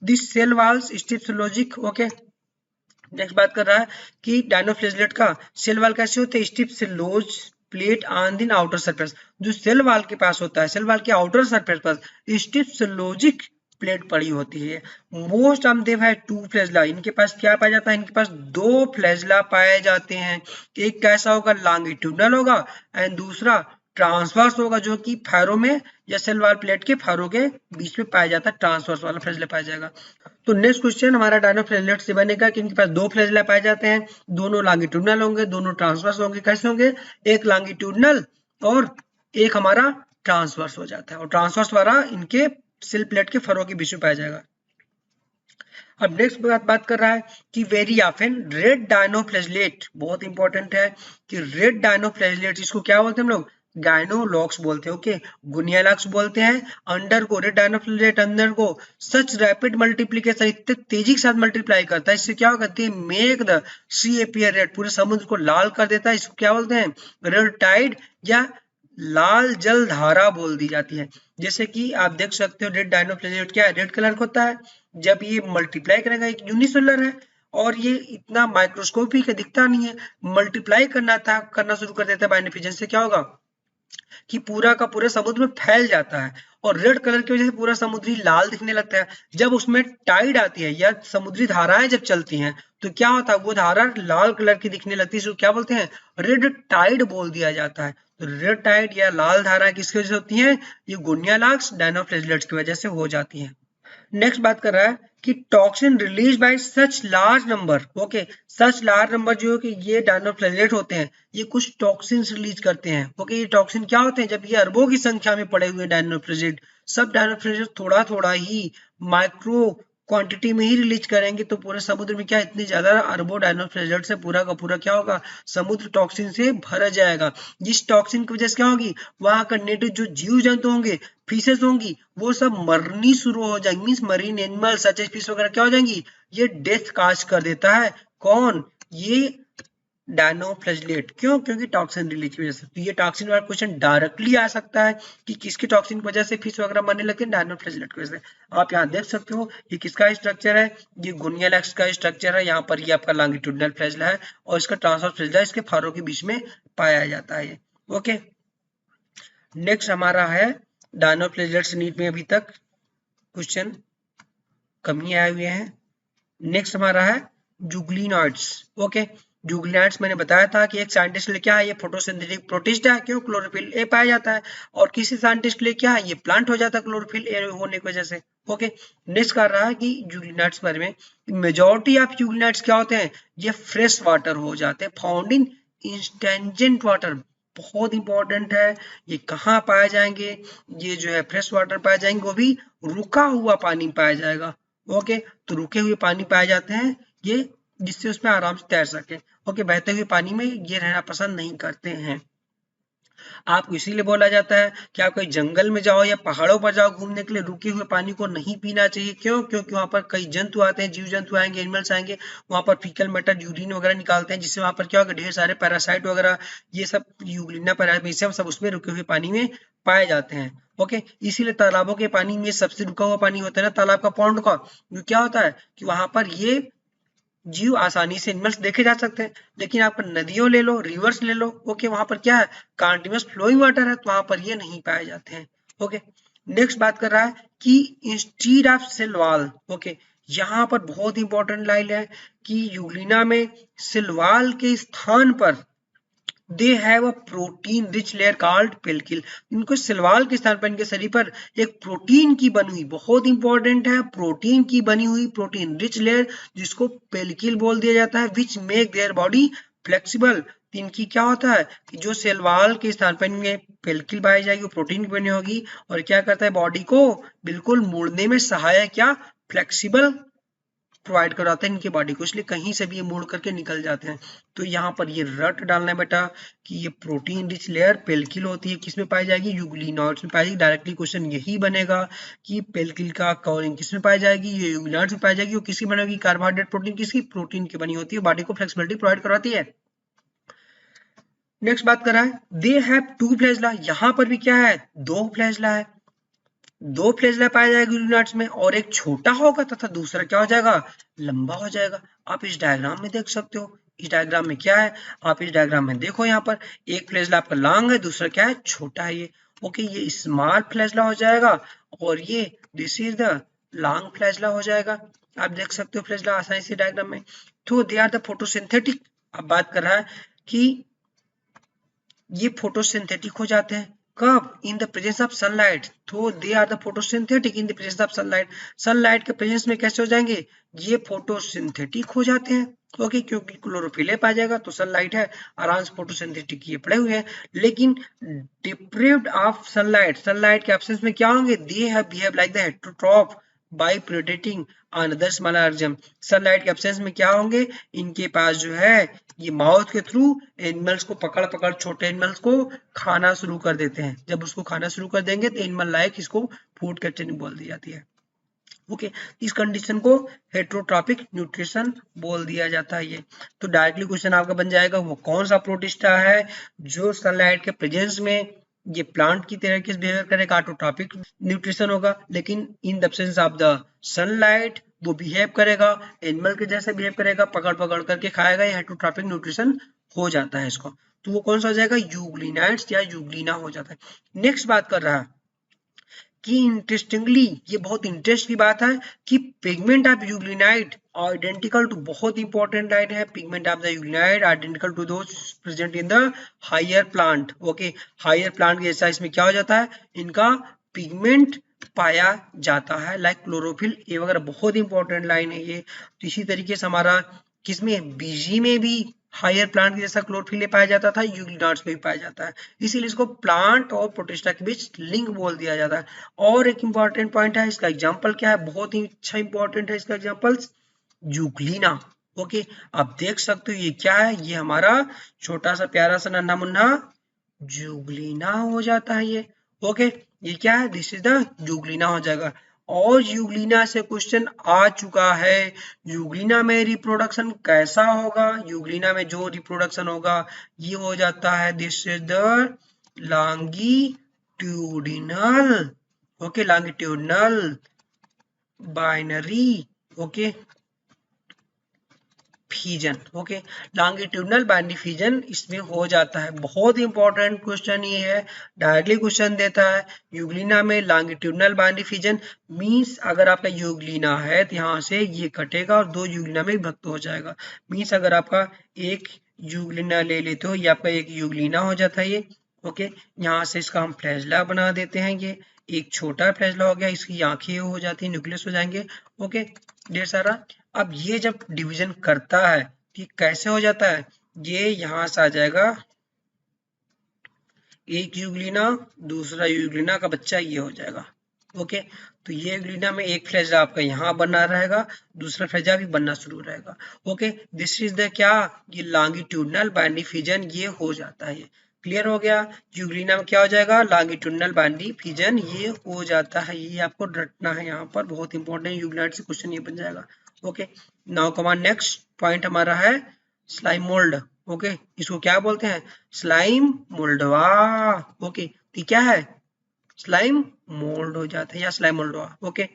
दिस सेल वाल्स स्टिप्सोलॉजिक। ओके, नेक्स्ट बात कर रहा है कि डायनोफ्लैजेलेट का सेल वाल कैसे होते हैं? स्टिप्सोलोज plate on the outer surface. जो सेल वाल के पास होता है, सेल वाल के आउटर सरफेस पर स्टिप्सोलॉजिक प्लेट पड़ी होती है। मोस्ट ऑफ देम है टू फ्लैजला। इनके पास क्या पाया जाता है? इनके पास दो फ्लैजला पाए जाते हैं। एक कैसा होगा? लॉन्गिट्यूडनल होगा एंड दूसरा ट्रांसवर्स होगा, जो कि फैरो में या सेल वाल प्लेट के फैरो के बीच में पाया जाता है, ट्रांसवर्स वाला फ्लैजला पाया जाएगा। तो नेक्स्ट क्वेश्चन हमारा डायनोफ्लैजेलेट से बनेगा कि इनके पास दो फ्लैजला पाए जाते हैं, दोनों लॉन्गिट्यूडनल होंगे, दोनों ट्रांसवर्स होंगे। कैसे होंगे? एक लॉन्गिट्यूडनल और एक हमारा ट्रांसवर्स हो जाता है, और ट्रांसवर्स वाला इनके सेल प्लेट के फरों के बीच में पाया जाएगा। अब नेक्स्ट बात कर रहा है कि वेरी ऑफन रेड डायनोफ्लैजेलेट, बहुत इंपॉर्टेंट है कि रेड डायनोफ्लैजेलेट, इसको क्या बोलते हैं हम लोग? गायनोलॉक्स बोलते हैं। ओके, गुनियालॉक्स बोलते हैं। अंडर को रेड डायनोफ्लैजेलेट अंदर को सच रैपिड मल्टीप्लिकेशन, इतने तेजी के साथ मल्टीप्लाई करता है, इससे क्या होगा? They make the sea appear red, पूरे समुद्र को लाल कर देता है। इसको क्या बोलते हैं? रेड टाइड या लाल जल धारा बोल दी जाती है। जैसे कि आप देख सकते हो रेड डायनोफ्लैजेलेट क्या है? रेड कलर का होता है। जब ये मल्टीप्लाई करेगा, एक यूनिसेलुलर है और ये इतना माइक्रोस्कोपिक दिखता नहीं है, मल्टीप्लाई करना शुरू कर देता है बाय डिफिजन से, क्या होगा कि पूरा का पूरा समुद्र में फैल जाता है और रेड कलर की वजह से पूरा समुद्री लाल दिखने लगता है। जब उसमें टाइड आती है या समुद्री धाराएं जब चलती हैं, तो क्या होता है? वो धारा लाल कलर की दिखने लगती है, इसको क्या बोलते हैं? रेड टाइड बोल दिया जाता है। तो रेड टाइड या लाल धारा किसकी वजह से होती है? ये गुनियालॉक्स डायनोफ्लैजेलेट्स की वजह से हो जाती है। नेक्स्ट बात कर रहा है कि toxin release by such large number. Okay, such large number जो कि ये डायनोफ्लैजेलेट होते हैं, ये कुछ टॉक्सिन रिलीज करते हैं। ओके, ये टॉक्सिन क्या होते हैं? जब ये अरबों की संख्या में पड़े हुए डायनोफ्लैजेलेट, सब डायनोफ्लैजेलेट थोड़ा थोड़ा ही माइक्रो क्वांटिटी में ही रिलीज करेंगे, तो पूरे समुद्र में क्या इतनी ज्यादा अरबों डायनोफ्लैजेलेट से पूरा का पूरा क्या होगा? समुद्र टॉक्सिन से भर जाएगा। जिस टॉक्सिन की वजह से क्या होगी? वहां का नेटिव जो जीव जंतु होंगे, फिशेस होंगी, वो सब मरनी शुरू हो जाएंगी। Means marine animal such as fish वगैरह क्या हो जाएंगी? ये डेथ काज कर देता है। कौन? ये डायनोफ्लैजेलेट। क्यों? क्योंकि टॉक्सिन रिलीज की वजह से। तो ये टॉक्सिन वाला क्वेश्चन डायरेक्टली आ सकता है कि किसके टॉक्सिन की वजह से फिश वगैरह मरने लगते हैं? डायनोफ्लैजेलेट की वजह से। आप यहाँ देख सकते हो ये किसका स्ट्रक्चर है? ये गुनियालॉक्स का स्ट्रक्चर है। यहाँ पर ये आपका लॉन्गिट्यूडनल फ्लैजेला है और इसका ट्रांसवर्स फ्लैजेला इसके फारों के बीच में पाया जाता है। ओके, नेक्स्ट हमारा है डायनोफ्लैजेलेट्स। नीट में अभी तक क्वेश्चन कम ही आए हुए हैं। नेक्स्ट हमारा है जुगलिनॉइड्स। ओके, यूग्लिनाइट्स मैंने बताया था कि एक साइंटिस्ट के लिए क्या है, ये फोटोसिंथेटिक प्रोटिस्ट है, क्यों, क्लोरोफिल ए पाया जाता है, और किसी साइंटिस्ट के लिए क्या है, ये प्लांट हो जाता है क्लोरोफिल ए होने की वजह से। ओके, नेक्स्ट कर रहा है कि यूग्लिनाइट्स के बारे में, मेजॉरिटी ऑफ यूग्लिनाइट्स क्या होते हैं, ये फ्रेश वाटर हो जाते हैं, फाउंड इन इंस्टेंजेंट वाटर, बहुत इंपॉर्टेंट है। ये कहाँ पाए जाएंगे, ये जो है फ्रेश वाटर पाए जाएंगे, वो भी रुका हुआ पानी पाया जाएगा। ओके, तो रुके हुए पानी पाए जाते हैं ये, जिससे उसमें आराम से तैर सके। ओके, बहते हुए पानी में ये रहना पसंद नहीं करते हैं। आपको इसीलिए बोला जाता है कि आप कहीं जंगल में जाओ या पहाड़ों पर जाओ घूमने के लिए, रुके हुए पानी को नहीं पीना चाहिए। क्यों, क्योंकि वहां पर कई जंतु आते हैं, जीव जंतु आएंगे, एनिमल्स आएंगे, वहां पर फीकल मैटर यूरिन वगैरह निकालते हैं, जिससे वहां पर क्या होगा, ढेर सारे पैरासाइट वगैरह, ये सब यूग्लिना पैरामीशियम सब उसमें रुके हुए पानी में पाए जाते हैं। ओके, इसीलिए तालाबों के पानी में सबसे रुका हुआ पानी होता है ना तालाब का, पॉन्ड का, क्या होता है कि वहां पर ये जीव आसानी से एनिमल्स देखे जा सकते हैं। लेकिन आप नदियों ले लो, रिवर्स ले लो, ओके, वहां पर क्या है, कंटिन्यूअस फ्लोइंग वाटर है, तो वहां पर ये नहीं पाए जाते हैं। ओके, नेक्स्ट बात कर रहा है कि instead of cell wall, okay, यहाँ पर बहुत इंपॉर्टेंट लाइन है कि यूग्लिना में सेल वॉल के स्थान पर they have a protein rich layer called pellicle, इनको सलवाल के स्थान पर इनके शरीर पर एक प्रोटीन की बनी हुई, बहुत इंपॉर्टेंट है, प्रोटीन की बनी हुई प्रोटीन रिच लेयर, जिसको पेल्किल बोल दिया जाता है, which make their body flexible. इनकी क्या होता है कि जो सेलवाल के स्थान पर इनमें पेल्किल पाई जाएगी, वो प्रोटीन की बनी होगी, और क्या करता है, बॉडी को बिल्कुल मोड़ने में सहायक या फ्लेक्सिबल प्रोवाइड करवाते हैं इनके बॉडी को, इसलिए कहीं से भी ये मुड़ करके निकल जाते हैं। तो यहाँ पर ये रट डालना है बेटा कि ये प्रोटीन रिच लेयर पेल्किल होती है, किसमें पाई जाएगी, यूग्लिनॉइड्स में पाई जाएगी। डायरेक्टली क्वेश्चन यही बनेगा कि पेल्किल का कवरिंग किसमें पाई जाएगी, ये यूग्लिनॉइड्स में पाई जाएगी। वो किसकी बनेगी, कार्बोहाइड्रेट प्रोटीन, किसकी, प्रोटीन की बनी होती है, बॉडी को फ्लेक्सिबिलिटी प्रोवाइड करवाती है। नेक्स्ट बात कर रहा है, दे हैव टू फ्लैजला, यहाँ पर भी क्या है, दो फ्लैजला है, दो फ्लैजला पाया जाएगा यूनिट्स में, और एक छोटा होगा तथा दूसरा क्या हो जाएगा, लंबा हो जाएगा। आप इस डायग्राम में देख सकते हो, इस डायग्राम में क्या है, आप इस डायग्राम में देखो, यहाँ पर एक फ्लैजला आपका लॉन्ग है, दूसरा क्या है, छोटा है ये। ओके, ये स्मॉल फ्लैजला हो जाएगा, और ये this is the long flagella हो जाएगा। आप देख सकते हो फ्लैजला आसानी से डायग्राम में। तो दे आर द फोटोसिंथेटिक, अब बात कर रहा है कि ये फोटोसिंथेटिक हो जाते हैं कब, in the presence of sunlight, तो they are the photosynthetic in the presence of sunlight, sunlight के प्रेजेंस में कैसे हो जाएंगे, ये फोटोसिंथेटिक हो जाते हैं। ओके, क्योंकि क्लोरोफिल पाया जाएगा, तो सनलाइट है, आराम से फोटोसिंथेटिक ये पड़े हुए हैं। लेकिन डिप्रिव्ड ऑफ सनलाइट, सनलाइट के एब्सेंस में क्या होंगे, they have behave like the heterotroph by predating another small organism, sunlight के एब्सेंस में क्या होंगे, इनके पास जो है ये माउथ के थ्रू एनिमल्स को पकड़ पकड़, छोटे एनिमल्स को खाना शुरू कर देते हैं। जब उसको खाना शुरू कर देंगे तो एनिमल लाइक इसको फूड कैप्चरिंग बोल दी जाती है। ओके, इस कंडीशन को हेटेरोट्रॉपिक न्यूट्रिशन बोल दिया जाता है ये। तो डायरेक्टली क्वेश्चन आपका बन जाएगा, वो कौन सा प्रोटिस्टा है जो सनलाइट के प्रेजेंस में ये प्लांट की तरह किस बिहेवियर करेगा, ऑटोट्रॉपिक न्यूट्रिशन होगा, लेकिन in the absence of the sunlight वो बिहेव करेगा, एनिमल के जैसे बिहेव करेगा, पकड़ पकड़ करके खाएगा, ये हेटेरोट्रॉपिक न्यूट्रिशन हो जाता है इसको। तो वो कौन सा हो जाएगा, यूग्लिनाइट्स या यूग्लिना हो जाता है। नेक्स्ट बात कर रहा है कि इंटरेस्टिंगली, ये बहुत इंटरेस्ट की बात है कि pigment of euglenoid identical to, बहुत इंपॉर्टेंट लाइन है, pigment of the euglenoid identical to those present in the higher plant. Okay, higher plant के जैसा इसमें क्या हो जाता है, इनका पिगमेंट पाया जाता है, लाइक क्लोरोफिल ए वगैरह, बहुत इंपॉर्टेंट लाइन है ये। तो इसी तरीके से हमारा किसमें, बीजी में भी हायर प्लांट के जैसा क्लोरोफिल पाया जाता था, यूग्लिनाइट्स में भी पाया जाता है, इसीलिए इसको प्लांट और प्रोटिस्टा के बीच लिंक बोल दिया जाता है। और एक इंपॉर्टेंट पॉइंट है, इसका एग्जांपल क्या है, बहुत ही अच्छा इंपॉर्टेंट है इसका एग्जांपल, यूग्लिना। ओके, आप देख सकते हो ये क्या है, ये हमारा छोटा सा प्यारा सा नन्हा मुन्ना यूग्लिना हो जाता है ये। ओके, ये क्या है, दिस इज द यूग्लिना हो जाएगा। और यूग्लिना से क्वेश्चन आ चुका है, यूग्लिना में रिप्रोडक्शन कैसा होगा, यूग्लिना में जो रिप्रोडक्शन होगा ये हो जाता है, this is the longitudinal, okay, longitudinal binary, okay, fission. Okay, longitudinal binary fission इसमें हो जाता है। बहुत इंपॉर्टेंट क्वेश्चन ये है, डायरेक्टली क्वेश्चन देता है। यूग्लिना में लॉन्गिट्यूडनल बाइनरी फीजन मींस अगर आपका यूग्लिना है तो यहाँ से ये कटेगा और दो यूग्लिना में विभक्त हो जाएगा। मींस अगर आपका एक यूग्लिना ले लेते हो, ये आपका एक यूग्लिना हो जाता है ये। ओके, यहाँ से इसका हम फ्लैजला बना देते हैं, ये एक छोटा फ्लैजला हो गया, इसकी आंखें हो जाती है, न्यूक्लियस हो जाएंगे। ओके, ढेर सारा। अब ये जब डिवीजन करता है कि कैसे हो जाता है, ये यहां से आ जाएगा एक यूग्लिना, दूसरा यूग्लिना का बच्चा ये हो जाएगा। ओके, तो ये यूग्लिना में एक फ्लैजा आपका यहाँ बना रहेगा, दूसरा फ्लैजा भी बनना शुरू रहेगा। ओके, दिस इज द क्या, ये लॉन्गिट्यूडनल बाइनरी फिजन ये हो जाता है। क्लियर हो गया, यूग्लिना में क्या हो जाएगा, लॉन्गिट्यूडनल बाइनरी फिजन ये हो जाता है। ये आपको रटना है, यहाँ पर बहुत इंपॉर्टेंट यूग्लिना से क्वेश्चन ये बन जाएगा। ओके, नाउ कमान नेक्स्ट पॉइंट हमारा है स्लाइम मोल्ड। ओके, इसको क्या बोलते हैं, स्लाइम मोल्डवा। ओके, तो क्या है, स्लाइम मोल्ड हो जाता है या स्लाइम मोल्डवा। ओके,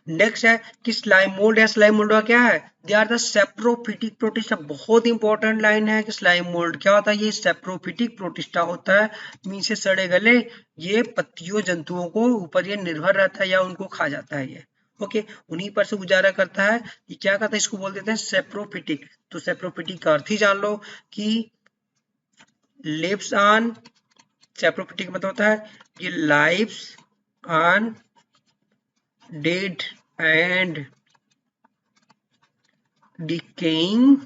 नेक्स्ट है कि स्लाइम मोल्ड या स्लाइम मोल्डवा क्या है, they are the saprophytic protista. बहुत इंपॉर्टेंट लाइन है कि स्लाइम मोल्ड क्या होता है, ये सेप्रोफिटिक प्रोटिस्टा होता है। मीन से सड़े गले ये पत्तियों जंतुओं को ऊपर ये निर्भर रहता है या उनको खा जाता है ये। ओके, उन्हीं पर से गुजारा करता है। ये क्या करता है, इसको बोल देते हैं सेप्रोफिटिक। तो सेप्रोफिटिक का अर्थ ही जान लो कि लिव्स ऑन, सेप्रोफिटिक मतलब होता है ये lives on dead and decaying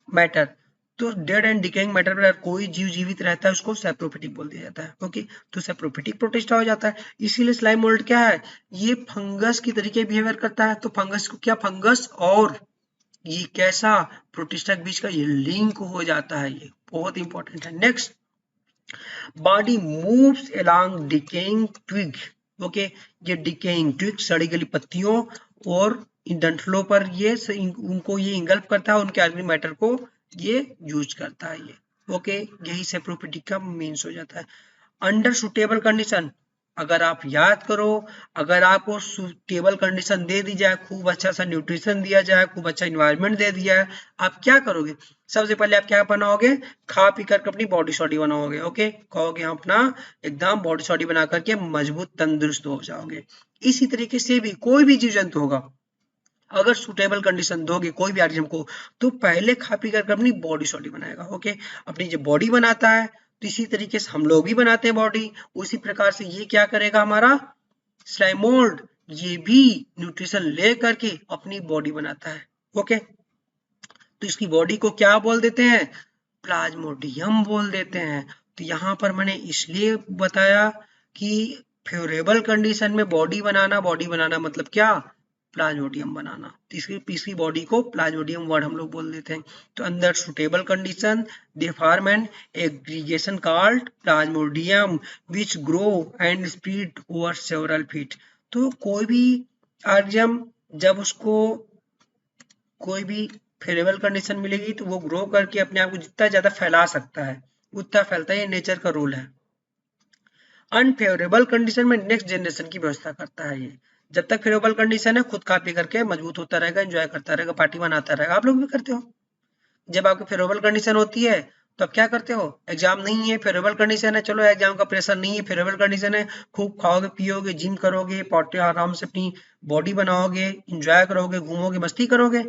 matter. तो डेड एंड डिकेइंग मैटर पर कोई जीव जीवित रहता है उसको सेप्रोफिटिक बोल दिया जाता है। ओके, तो सेप्रोफिटिक प्रोटिस्टा हो जाता है। इसीलिए स्लाइम मोल्ड क्या है, ये फंगस की तरीके बिहेवियर करता है। तो फंगस को क्या, फंगस और ये कैसा प्रोटिस्टा के बीच का ये लिंक हो जाता है, ये बहुत इंपॉर्टेंट है। Next, body moves along decaying twig. Okay, ये डिकेइंग ट्विग सड़ी गली पत्तियों और इन डंठलों पर ये उनको ये इंगल्फ करता है, उनके ऑर्गेनिक मैटर को ये यूज करता है ये। ओके, यही सेप्रोफिटिक का मीन्स हो जाता है। अंडर सुटेबल कंडीशन, अगर आप याद करो, अगर आपको सुटेबल कंडीशन दे दी जाए, खूब अच्छा सा न्यूट्रिशन दिया जाए, खूब अच्छा इन्वायरमेंट दे दिया है, आप क्या करोगे, सबसे पहले आप क्या बनाओगे, खा पी करके अपनी बॉडी शॉडी बनाओगे। ओके, कहोगे हम अपना एकदम बॉडी शॉडी बना करके मजबूत तंदुरुस्त हो जाओगे। इसी तरीके से भी कोई भी जीव जंतु होगा, अगर सुटेबल कंडीशन दोगे कोई भी ऑर्गेनिज्म को, तो पहले खा पी करके अपनी बॉडी शॉडी बनाएगा। ओके, अपनी जो बॉडी बनाता है, तो इसी तरीके से हम लोग भी बनाते हैं बॉडी, उसी प्रकार से ये क्या करेगा हमारा स्लाइम मोल्ड, ये भी न्यूट्रिशन ले करके अपनी बॉडी बनाता है। ओके, तो इसकी बॉडी को क्या बोल देते हैं, प्लाज्मोडियम बोल देते हैं। तो यहाँ पर मैंने इसलिए बताया कि फेवरेबल कंडीशन में बॉडी बनाना मतलब क्या, प्लाज्मोडियम बनाना। तीसरी बॉडी को प्लाज्मोडियम वर्ड हम लोग बोल देते हैं। तो अंदर suitable condition they form an aggregation called plasmodium which grow and spread over several feet. तो कोई भी ऑर्गेनिज्म जब उसको कोई भी फेवरेबल कंडीशन मिलेगी तो वो ग्रो करके अपने आप को जितना ज्यादा फैला सकता है उतना फैलता है, ये नेचर का रूल है। अनफेवरेबल कंडीशन में नेक्स्ट जनरेशन की व्यवस्था करता है ये। जब तक फेवरेबल कंडीशन है खुद कॉपी करके मजबूत होता रहेगा, एंजॉय करता रहेगा, पार्टी बनाता रहेगा। आप लोग भी करते हो, जब आपकी फेवरेबल कंडीशन होती है तो आप क्या करते हो, एग्जाम नहीं है फेवरेबल कंडीशन है, चलो एग्जाम का प्रेशर नहीं है, फेवरेबल कंडीशन है, खूब खाओगे पियोगे, जिम करोगे, पॉटी आराम से अपनी बॉडी बनाओगे, एंजॉय करोगे, घूमोगे, मस्ती करोगे।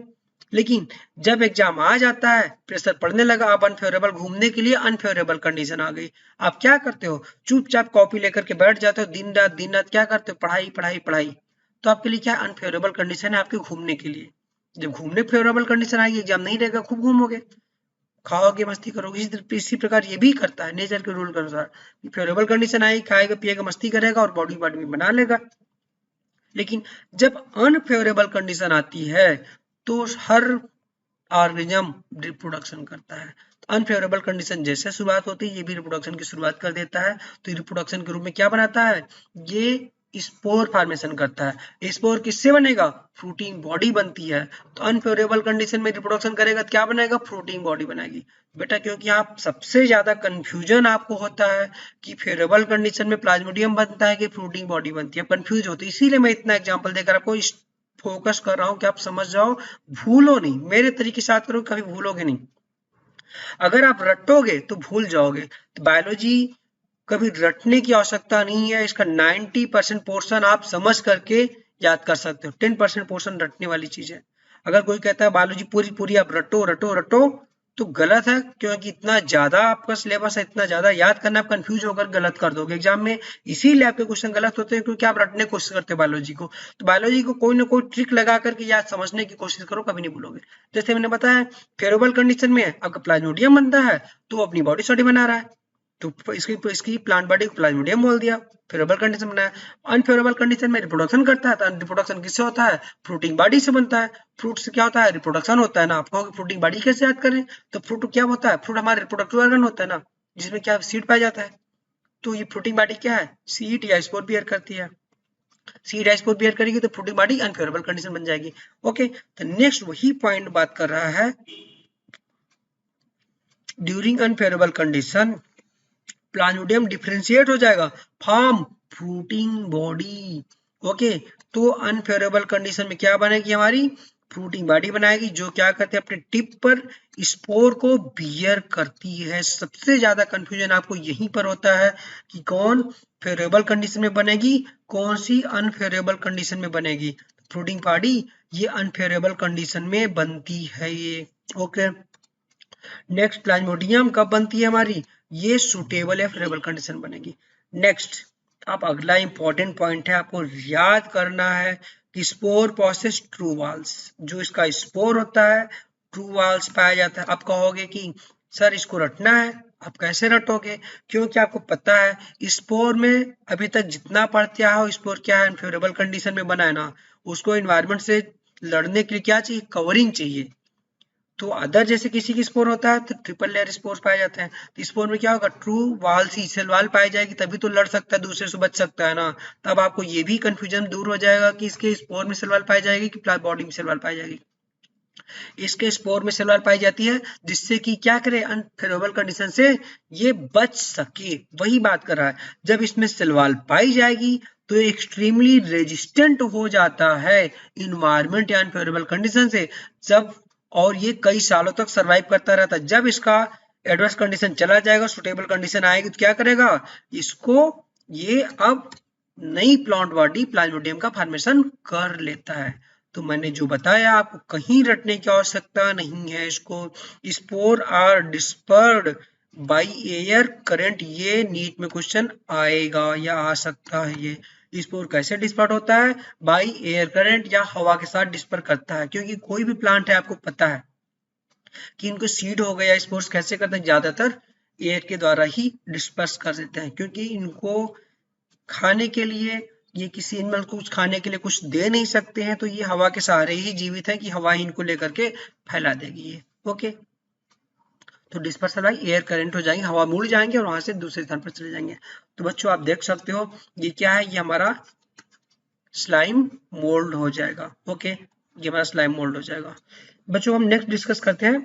लेकिन जब एग्जाम आ जाता है, प्रेशर पड़ने लगा, आप अनफेवरेबल घूमने के लिए अनफेवरेबल कंडीशन आ गई, आप क्या करते हो, चुपचाप कॉपी लेकर के बैठ जाते हो, दिन रात क्या करते हो, पढ़ाई पढ़ाई पढ़ाई। तो आपके लिए क्या अनफेवरेबल कंडीशन है आपके घूमने के लिए। जब घूमने फेवरेबल कंडीशन आएगी, एग्जाम नहीं रहेगा, खूब घूमोगे, खाओगे, मस्ती करोगे। इसी प्रकार ये भी करता है नेचर के रूल के अनुसार, फेवरेबल कंडीशन आई, खाएगा पिएगा मस्ती करेगा और बॉडी में बना लेगा। लेकिन जब अनफेवरेबल कंडीशन आती है तो हर ऑर्गेनिज्म रिप्रोडक्शन करता है। तो अनफेवरेबल कंडीशन जैसे शुरुआत होती है, ये भी रिप्रोडक्शन की शुरुआत कर देता है। तो रिप्रोडक्शन के रूप में क्या बनाता है, ये स्पोर फॉर्मेशन करता है। स्पोर किससे बनेगा, फ्रूटिंग बॉडी बनती है। तो अनफेवरेबल कंडीशन में रिप्रोडक्शन करेगा तो क्या बनाएगा, फ्रूटिंग बॉडी बनाएगी। बेटा क्योंकि आप सबसे ज्यादा कंफ्यूजन आपको होता है कि फेवरेबल कंडीशन में प्लाज्मोडियम बनता है कि फ्रूटिंग बॉडी बनती है, कंफ्यूज होती है, इसीलिए मैं इतना एग्जांपल देकर आपको फोकस कर रहा हूं कि आप समझ जाओ, भूलो नहीं, मेरे तरीके से याद करो, कभी भूलोगे नहीं। अगर आप रटोगे तो भूल जाओगे। तो बायोलॉजी कभी रटने की आवश्यकता नहीं है, इसका 90% पोर्शन आप समझ करके याद कर सकते हो, 10% पोर्शन रटने वाली चीज है। अगर कोई कहता है बायोलॉजी पूरी पूरी आप रटो रटो रटो, तो गलत है, क्योंकि इतना ज्यादा आपका सिलेबस है, इतना ज्यादा याद करना, आप कंफ्यूज होकर गलत कर दोगे एग्जाम में। इसीलिए आपके क्वेश्चन गलत होते हैं, क्योंकि आप रटने की कोशिश करते हो बायोलॉजी को। तो बायोलॉजी को कोई ना कोई ट्रिक लगा करके याद समझने की कोशिश करो, कभी नहीं भूलोगे। जैसे मैंने बताया, फेवरेबल कंडीशन में आपका प्लाज्मोडियम बनता है, तो वो अपनी बॉडी स्टडी बना रहा है, तो इसकी प्लांट बॉडी को प्लाज्मोडियम बोल दिया, फेवरेबल कंडीशन बनाया। अनफेवरेबल कंडीशन में रिप्रोडक्शन करता है, तो रिप्रोडक्शन किससे होता है? फ्रूटिंग बॉडी से बनता है। फ्रूट से क्या होता है? रिप्रोडक्शन होता है ना। आप कहोगे फ्रूटिंग बॉडी कैसे याद करें? तो फ्रूट क्या होता है? फ्रूट हमारा रिप्रोडक्टिव ऑर्गन होता है ना, जिसमें क्या सीड पाया जाता है। तो ये फ्रूटिंग बॉडी क्या है? सीड या स्पोर बियर करती है। सीड या स्पोर बियर करेगी तो फ्रूटिंग बॉडी अनफेवरेबल कंडीशन बन जाएगी। ओके, तो नेक्स्ट वही पॉइंट बात कर रहा है, during unfavourable condition Plasmodium differentiate हो जाएगा फ्रॉम फ्रूटिंग बॉडी। ओके, तो अनफेवरेबल कंडीशन में क्या बनेगी? हमारी फ्रूटिंग बॉडी बनाएगी, जो क्या करते हैं? अपने टिप पर स्पोर को बियर करती है। सबसे ज्यादा कंफ्यूजन आपको यहीं पर होता है कि कौन फेवरेबल कंडीशन में बनेगी, कौन सी अनफेवरेबल कंडीशन में बनेगी। फ्रूटिंग बॉडी ये अनफेवरेबल कंडीशन में बनती है ये। ओके, नेक्स्ट प्लाज्मोडियम कब बनती है हमारी? ये सुटेबल या फेवरेबल कंडीशन बनेगी। नेक्स्ट, अब अगला इंपॉर्टेंट पॉइंट है, आपको याद करना है कि स्पोर प्रोसेस ट्रू वाल्स, जो इसका स्पोर होता है ट्रू वाल्स पाया जाता है। आप कहोगे कि सर इसको रटना है, आप कैसे रटोगे? क्योंकि आपको पता है स्पोर में अभी तक जितना पढ़ते आओ, स्पोर क्या है? अनफेवरेबल कंडीशन में बना है ना, उसको एनवायरमेंट से लड़ने के लिए क्या चाहिए? कवरिंग चाहिए। तो अदर जैसे किसी की स्पोर होता है तो ट्रिपल लेयर स्पोर पाए जाते हैं। तो स्पोर में क्या होगा? ट्रू वाल सी सेल वाल पाई जाएगी, तभी तो लड़ सकता है, दूसरे से बच सकता है ना। तब आपको ये भी कंफ्यूजन दूर हो जाएगा कि इसके स्पोर में सेल वाल पाई जाएगी कि बॉडी में सेल वाल पाई जाएगी। इसके स्पोर में सेल वाल पाई जाती है, जिससे कि क्या करे? अनफेवरेबल कंडीशन से ये बच सके। वही बात कर रहा है, जब इसमें सेल वाल पाई जाएगी तो एक्सट्रीमली रेजिस्टेंट हो जाता है इन्वायरमेंट या अनफेवरेबल कंडीशन से, जब और ये कई सालों तक सरवाइव करता रहता है। जब इसका एडवर्स कंडीशन चला जाएगा, सुटेबल कंडीशन आएगी, तो क्या करेगा? इसको ये अब नई प्लांट बॉडी प्लाज्मोडियम का फॉर्मेशन कर लेता है। तो मैंने जो बताया, आपको कहीं रटने की आवश्यकता नहीं है इसको। Spore are dispersed by air current, ये नीट में क्वेश्चन आएगा या आ सकता है। ये स्पोर कैसे डिस्पर्ड होता है? बाय एयर करंट, या हवा के साथ डिस्पर्ड करता है। क्योंकि कोई भी प्लांट है, आपको पता है कि इनको सीड हो गया, स्पोर्स कैसे करते हैं? ज्यादातर एयर के द्वारा ही डिस्पर्स कर देते हैं, क्योंकि इनको खाने के लिए, ये किसी एनिमल को कुछ खाने के लिए कुछ दे नहीं सकते हैं, तो ये हवा के सहारे ही जीवित है, कि हवा ही इनको लेकर के फैला देगी ये। ओके, तो डिस्पर्सल बाय एयर करंट हो जाएंगे, हवा मुड़ जाएंगे और वहां से दूसरे स्थान पर चले जाएंगे। तो बच्चों आप देख सकते हो, ये क्या है? ये हमारा स्लाइम मोल्ड हो जाएगा। ओके, ये हमारा स्लाइम मोल्ड हो जाएगा। बच्चों हम नेक्स्ट डिस्कस करते हैं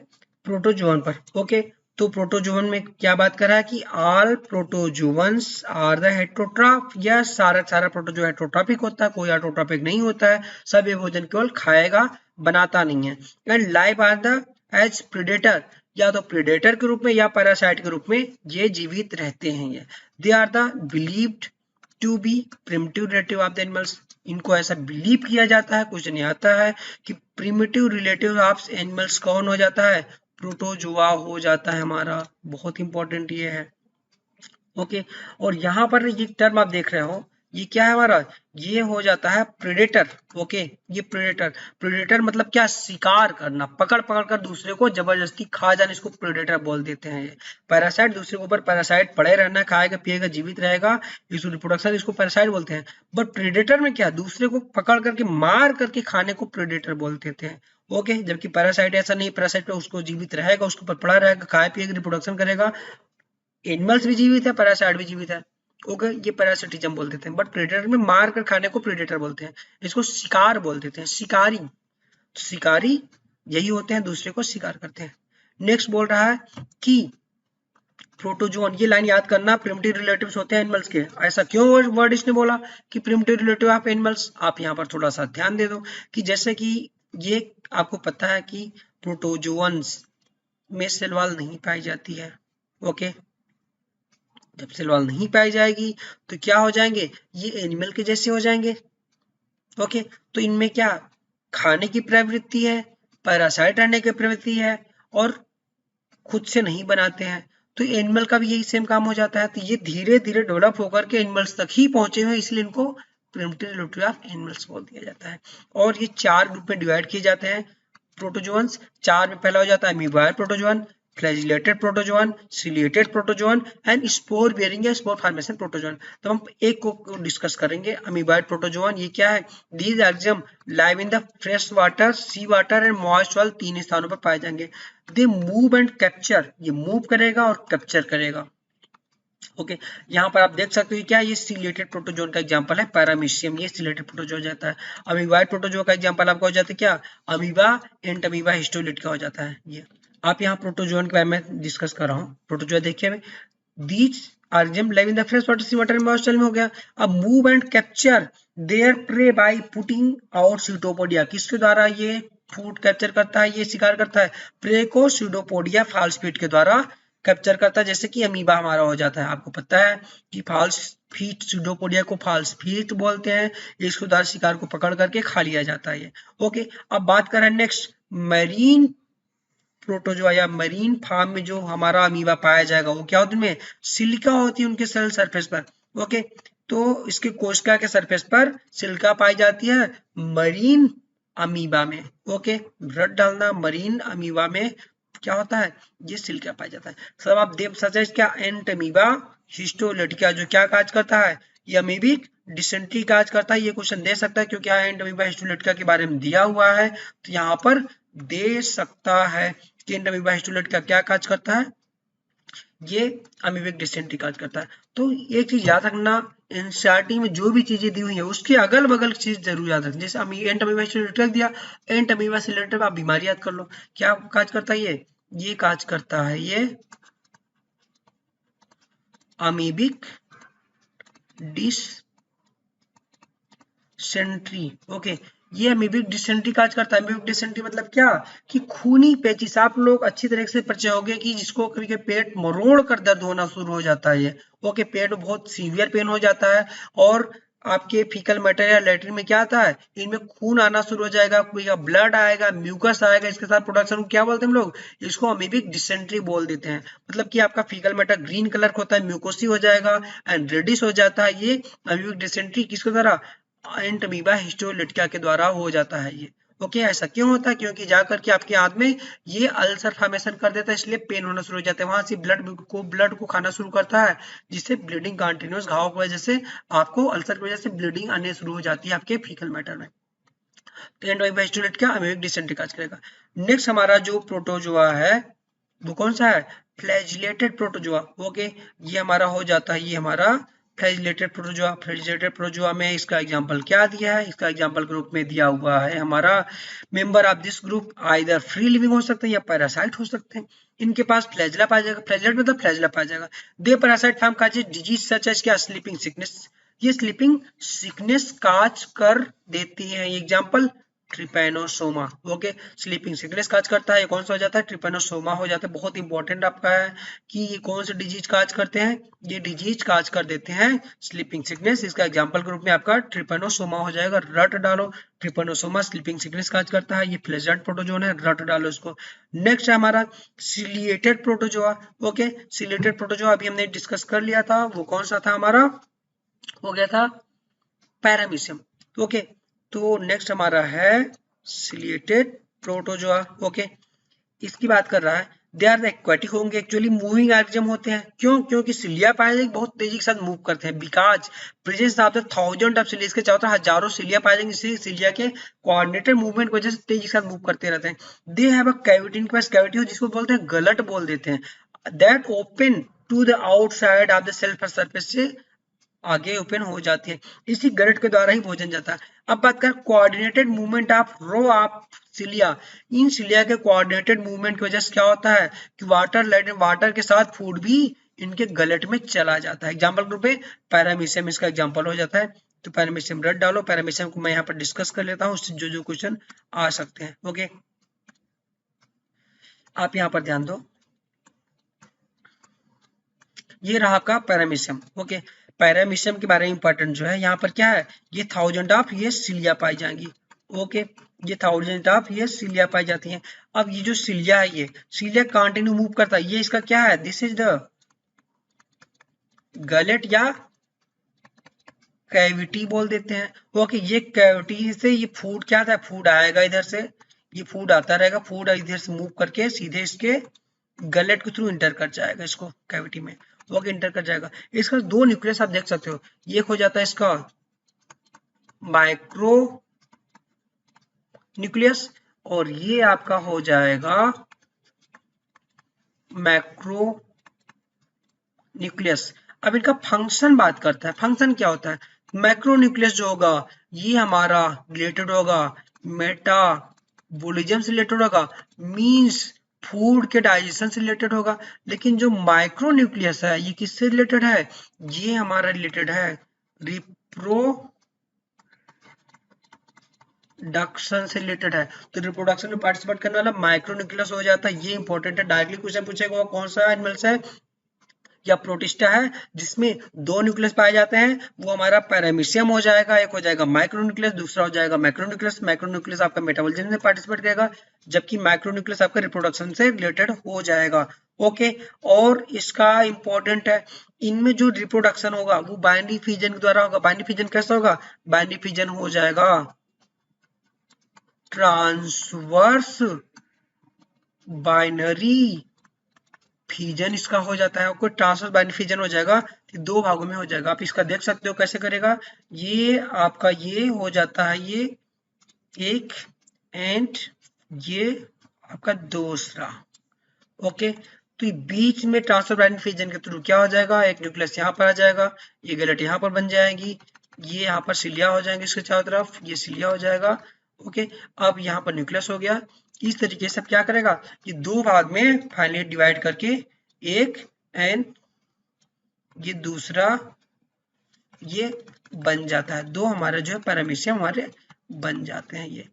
प्रोटोजोवन पर। ओके, तो प्रोटोजोवन में क्या बात कर रहा है कि all protozoans are the heterotroph, या सारा प्रोटोजो हेटेरोट्रॉपिक होता है, कोई ऑटोट्रॉपिक नहीं होता है। सब ये भोजन केवल खाएगा, बनाता नहीं है। And live are the as predator, या तो प्रेडेटर के रूप में या पैरासाइट के रूप में ये जीवित रहते हैं। ये they are the believed to be primitive relative of the animals, इनको ऐसा बिलीव किया जाता है, कुछ नहीं आता है, कि प्रिमिटिव रिलेटिव ऑफ एनिमल्स कौन हो जाता है? प्रोटोजोआ हो जाता है हमारा। बहुत इंपॉर्टेंट ये है। ओके, और यहाँ पर ये टर्म आप देख रहे हो, ये क्या है हमारा? ये हो जाता है प्रेडेटर। ओके, ये प्रेडेटर मतलब क्या? शिकार करना, पकड़ पकड़ कर दूसरे को जबरदस्ती खा जाना, इसको प्रेडेटर बोल देते हैं। ये पैरासाइट, दूसरे के ऊपर पैरासाइट पड़े रहना, खाएगा पिएगा जीवित रहेगा, इसको रिप्रोडक्शन, इसको पैरासाइट बोलते हैं। बट प्रेडेटर में क्या? दूसरे को पकड़ करके मार करके खाने को प्रेडेटर बोल देते हैं। ओके, जबकि पैरासाइट ऐसा नहीं, पैरासाइट उसको जीवित रहेगा, उसके ऊपर पड़ा रहेगा, खाए पिएगा, रिप्रोडक्शन करेगा। एनिमल्स भी जीवित है, पैरासाइट भी जीवित है। ओके, ये पैरासिटिज्म बोल देते हैं। बट प्रेडेटर में मार कर खाने को प्रेडेटर बोलते हैं, इसको शिकार बोल देते हैं, शिकारी। शिकारी यही होते हैं, दूसरे को शिकार करते हैं। नेक्स्ट बोल रहा है कि प्रोटोजोन, ये लाइन याद करना, प्रिमिटिव रिलेटिव्स होते हैं एनिमल्स के। ऐसा क्यों वर्ड इसने बोला कि प्रिमिटिव रिलेटिव ऑफ एनिमल्स? आप यहाँ पर थोड़ा सा ध्यान दे दो कि जैसे कि ये आपको पता है कि प्रोटोजोन्स में सेल वॉल नहीं पाई जाती है। ओके, जब सेल वॉल नहीं पाई जाएगी तो क्या हो जाएंगे, ये एनिमल के जैसे हो जाएंगे। ओके, तो इनमें क्या खाने की प्रवृत्ति है, पैरासाइट रहने की प्रवृत्ति है, और खुद से नहीं बनाते हैं। तो एनिमल का भी यही सेम काम हो जाता है। तो ये धीरे धीरे डेवलप होकर के एनिमल्स तक ही पहुंचे हुए, इसलिए इनको प्रिमिटिव रिलेटिव ऑफ एनिमल्स बोल दिया जाता है। और ये 4 ग्रुप में डिवाइड किए जाते हैं प्रोटोजोन्स। 4 में पहला हो जाता है amoeboid protozoan, flagellated protozoan, ciliated protozoan and spore bearing या स्पोर फॉर्मेशन प्रोटोजोन। तो हम एक को डिस्कस करेंगे, अमीबायड प्रोटोजोन। ये क्या है? These organism live in the fresh water, sea water and moist soil, 3 स्थानों पर पाए जाएंगे। दे मूव एंड कैप्चर, ये मूव करेगा और कैप्चर करेगा। ओके, यहाँ पर आप देख सकते हो क्या, ये सिलेटेड प्रोटोजोन का एग्जांपल है पैरामीशियम, ये सिलेटेड प्रोटोजोन जाता है। अमीबाइड प्रोटोजोन का एग्जांपल आपका हो जाता है क्या, अमीबा, एंड अमीबा हिस्टोलिट का हो जाता है। ये आप यहाँ प्रोटोजोन के बारे में डिस्कस कर रहा हूँ। प्रोटोजोन देखिए, these organism live in the fresh water, sea water, moist में हो गया। अब move and capture their prey by putting out pseudopodia, किसके द्वारा ये फूड कैप्चर करता है, ये शिकार करता है प्रे को सीटोपोडिया फॉल्स फीट के द्वारा कैप्चर करता है। जैसे कि अमीबा हमारा हो जाता है, आपको पता है कि फॉल्स फीट, सीडोपोडिया को फॉल्स फीट बोलते हैं। इसके द्वारा शिकार को पकड़ करके खा लिया जाता है। ओके, अब बात करें नेक्स्ट मरीन प्रोटोजोआ या मरीन फार्म में जो हमारा अमीबा पाया जाएगा वो क्या होती है, सिलिका होती है उनके सेल सरफेस पर। ओके, तो इसके कोशिका के सरफेस पर सिलिका पाई जाती है मरीन अमीबा में। ओके, रट डालना, मरीन अमीबा में क्या होता है, ये सिलिका पाया जाता है। सब आप देख सकते हैं क्या, एंट अमीबा हिस्टोलिटिका जो क्या काज करता है, ये अमीबिक डिसेंट्री काज करता है। ये क्वेश्चन दे सकता है क्योंकि यहाँ एंट अमीबा हिस्टोलिटिका के बारे में दिया हुआ है, तो यहाँ पर दे सकता है कि एंट अमीबा हिस्टोलिटिका क्या काज करता है, ये अमीबिक डिसेंट्री काज करता है। तो एक चीज याद रखना, एनसीईआरटी में जो भी चीजें दी हुई है उसके अगल बगल चीज जरूर याद रखना। जैसे एंट अमीबा हिस्टोलिटिका दिया, एंट अमीबा से रिलेटेड आप बीमारी याद कर लो, क्या काज करता है ये काज करता है ये अमीबिक डिसेंट्री। ओके, ये अमीबिक डिसेंट्री काज करता है। अमीबिक डिसेंट्री मतलब क्या, कि खूनी पेचिश। आप लोग अच्छी तरह से परिचय हो गए कि जिसको कभी कभी पेट मरोड़ कर दर्द होना शुरू हो जाता है। ये ओके, पेट में बहुत सीवियर पेन हो जाता है, और आपके फीकल मैटर या लेटरिन में क्या आता है, इनमें खून आना शुरू हो जाएगा, ब्लड आएगा, म्यूकस आएगा, इसके साथ प्रोडक्शन क्या बोलते हैं हम लोग, इसको अमीबिक डिसेंट्री बोल देते हैं। मतलब कि आपका फीकल मैटर ग्रीन कलर का होता है, म्यूकोसी हो जाएगा एंड रेडिश हो जाता है। ये अमीबिक डिसेंट्री किसके द्वारा, एंट अमीबा हिस्टोलिटिका के द्वारा हो जाता है ये। ओके, ऐसा क्यों होता है, क्योंकि जाकर के आपके हाथ में ये अल्सर फॉर्मेशन कर देता है, इसलिए पेन होना शुरू हो जाता है। वहां से ब्लड को खाना शुरू करता है, जिससे ब्लीडिंग कंटिन्यूस, घाव की वजह से आपको अल्सर की वजह से ब्लीडिंग आने शुरू हो जाती है आपके फीकल मैटर में। तो एंट अमीबा हिस्टोलिटिका अमीबिक डिसेंट्री काज करेगा। नेक्स्ट हमारा जो प्रोटोजोआ है वो कौन सा है, फ्लैजिलेटेड प्रोटोजोआ। ओके, ये हमारा हो जाता है, ये हमारा फ्लैजिलेटेड प्रोटोजोआ। फ्लैजिलेटेड प्रोटोजोआ में इसका एग्जांपल क्या दिया है, इसका एग्जांपल ग्रुप में दिया हुआ है हमारा, member of this group either free living हो सकते हैं या पैरासाइट हो सकते हैं। इनके पास फ्लैजिला पाया जाएगा, फ्लैजिलेट मतलब फ्लैजिला पाया जाएगा। They parasite form causes disease such as क्या, स्लीपिंग सिकनेस। ये स्लीपिंग सिकनेस काज कर देती है। Example Trypanosoma. Okay, sleeping sickness cause करता है, ये कौन सा हो जाता है, ट्रिपैनोसोमा हो जाता है। बहुत इंपॉर्टेंट आपका है कि ये कौन से डिजीज काज करते हैं, ये डिजीज काज कर देते हैं स्लीपिंग सिकनेस। इसका एग्जांपल ग्रुप में आपका ट्रिपैनोसोमा हो जाएगा, रट डालो, ट्रिपैनोसोमा स्लीपिंग सिकनेस काज करता है। ये फ्लैजिलेटेड प्रोटोजोन है, रट डालो इसको। नेक्स्ट है हमारा ciliated protozoa. Okay, ciliated protozoa अभी हमने डिस्कस कर लिया था, वो कौन सा था हमारा, हो गया था पैरामीशियम। ओके, तो नेक्स्ट हमारा है सिलिएटेड प्रोटोजोआ। ओके, इसकी बात कर रहा है, दे आर एक्वेटिक होंगे, एक्चुअली मूविंग ऑर्गेनिज्म होते हैं। क्यों, क्योंकि सिलिया पाए जाएंगे बहुत तेजी के साथ मूव करते हैं, because presence of the thousand of cilia, इसके चारों तरफ हजारों सिलिया पाए जाएंगे, जिससे सिलिया के कोऑर्डिनेटेड मूवमेंट की वजह से तेजी के साथ मूव करते रहते हैं। दे हैव अ कैविटी, इनके पास कैविटी हो जिसको बोलते हैं गलट बोल देते हैं, that open to the outside of the cell surface से आगे ओपन हो जाती है। इसी गलट के द्वारा ही भोजन जाता है। अब बात कर coordinated movement of row of cilia. इन सिलिया के कोऑर्डिनेटेड मूवमेंट की वजह से क्या होता है कि वाटर के साथ फूड भी इनके गलट में चला जाता है। एग्जाम्पल के रूप में पैरामीशियम इसका एग्जाम्पल हो जाता है। तो पैरामीशियम रट डालो, पैरामीशियम को मैं यहाँ पर डिस्कस कर लेता हूँ, उससे जो जो क्वेश्चन आ सकते हैं। ओके, आप यहाँ पर ध्यान दो, ये रहा आपका पैरामीशियम। ओके, पैरामीशियम के बारे में इंपॉर्टेंट जो है यहाँ पर क्या है, ये 1000 ऑफ ये सिलिया पाई जाएंगी। ओके, ये 1000 ऑफ ये सिलिया पाई जाती हैं। अब ये जो सिलिया है, ये सिलिया कंटिन्यू मूव करता है, ये इसका क्या है, दिस इज द गलेट या कैविटी बोल देते हैं। ओके, ये कैविटी से ये फूड क्या था, फूड आएगा इधर से, ये फूड आता रहेगा, फूड इधर से मूव करके सीधे इसके गलेट के थ्रू इंटर कर जाएगा इसको कैविटी में। ओके, इंटर कर जाएगा। इसका दो न्यूक्लियस आप देख सकते हो, ये हो जाता है इसका माइक्रो न्यूक्लियस और ये आपका हो जाएगा मैक्रो न्यूक्लियस। अब इनका फंक्शन बात करता है, फंक्शन क्या होता है, मैक्रो न्यूक्लियस जो होगा ये हमारा रिलेटेड होगा मेटाबॉलिज्म से रिलेटेड होगा, मींस फूड के डाइजेशन से रिलेटेड होगा। लेकिन जो माइक्रो न्यूक्लियस है ये किससे रिलेटेड है, ये हमारा रिलेटेड है रिप्रोडक्शन से रिलेटेड है। तो रिप्रोडक्शन में पार्टिसिपेट करने वाला माइक्रो न्यूक्लियस हो जाता है। ये इंपॉर्टेंट है, डायरेक्टली क्वेश्चन पूछेगा कौन सा एनिमल्स है या प्रोटिस्टा है जिसमें दो न्यूक्लियस पाए जाते हैं, वो हमारा पैरामीशियम हो जाएगा। एक हो जाएगा माइक्रो न्यूक्लियस, दूसरा हो जाएगा मैक्रो न्यूक्लियस। मैक्रो न्यूक्लियस आपका मेटाबॉलिज्म में पार्टिसिपेट करेगा, जबकि माइक्रो न्यूक्लियस आपका रिप्रोडक्शन से रिलेटेड हो जाएगा। ओके, और इसका इंपॉर्टेंट है, इनमें जो रिप्रोडक्शन होगा वो बाइनरी फिजन के द्वारा होगा। बाइनरी फिजन कैसा होगा, बाइनरी फिजन हो जाएगा ट्रांसवर्स बाइनरी फिजन इसका हो जाता है। कोई ट्रांसवर्स बाइनरी फिजन हो जाएगा, दो भागों में हो जाएगा। आप इसका देख सकते हो कैसे करेगा, ये आपका ये हो जाता है ये एक एंड ये आपका दूसरा। ओके, तो ये बीच में ट्रांसफर बाइनरी फिजन के थ्रू क्या हो जाएगा, एक न्यूक्लियस यहाँ पर आ जाएगा, ये गैलेट यहाँ पर बन जाएगी, ये यहाँ पर सिलिया हो जाएंगे इसके चारों तरफ, ये सिलिया हो जाएगा। ओके, अब यहाँ पर न्यूक्लियस हो गया। इस तरीके से क्या करेगा, ये दो भाग में फाइनली डिवाइड करके एक एंड ये दूसरा ये बन जाता है। दो हमारे जो है पैरामीशियम हमारे बन जाते हैं ये।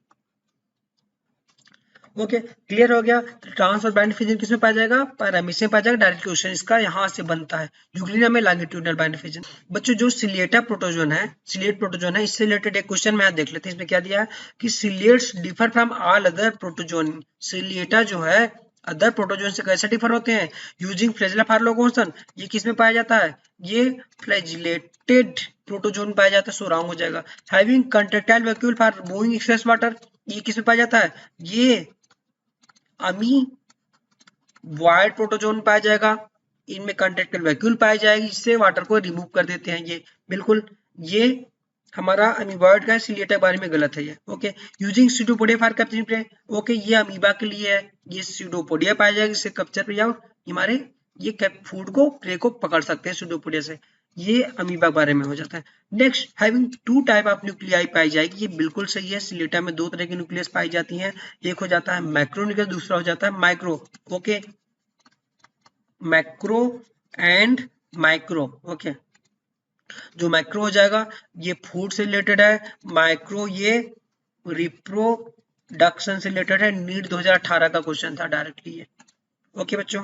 ओके, क्लियर हो गया। तो ट्रांस और बाइनरी फिजन किसमें पाया जाएगा, पैरामीशियम पाया जाएगा। डायरेक्ट क्वेश्चन इसका यहाँ से बनता है, यूग्लिना में लॉन्गिट्यूडिनल बाइनरी फिजन। बच्चों जो सिलिएटा प्रोटोजोन है, सिलिएट प्रोटोजोन है, इससे रिलेटेड एक क्वेश्चन मैं देख लेते हैं। इसमें क्या दिया है कि ciliates differ from all other protozoan. Ciliata जो है अदर प्रोटोजोन से कैसे डिफर होते हैं, यूजिंग फ्लैजेला फार्लोकोसन। ये किसमें पाया जाता है, ये फ्लैजिलेटेड प्रोटोजोन पाया जाता है, सो रॉन्ग हो जाएगा। Having contractile vacuole for moving excess water, ये किसमें पाया जाता है, ये अमी वाइड प्रोटोजोन पाया जाएगा। इनमें कंट्रेक्टाइल वैक्यूल पाई जाएगी, जिससे वाटर को रिमूव कर देते हैं। ये बिल्कुल ये हमारा अमीबॉइड का सिलिएटा के बारे में गलत है ये। Okay, using pseudopodia for capturing prey. Okay, ये अमीबा के लिए है, ये स्यूडोपोडिया पाया जाएगा, इससे कैप्चर पे जाओ हमारे ये फूड को प्रे को पकड़ सकते हैं स्यूडोपोडिया से। ये अमीबा के बारे में हो जाता है। Next, having two type of nuclei पाई जाएगी, ये बिल्कुल सही है। सिलिएटा में दो तरह की न्यूक्लियस पाई जाती हैं, एक हो जाता है मैक्रो न्यूक्लियस, दूसरा हो जाता है micro. Okay, macro and micro. Okay, जो मैक्रो हो जाएगा ये फूड से रिलेटेड है, माइक्रो ये रिप्रोडक्शन से रिलेटेड है। नीट 2018 का क्वेश्चन था डायरेक्टली ये। ओके बच्चों,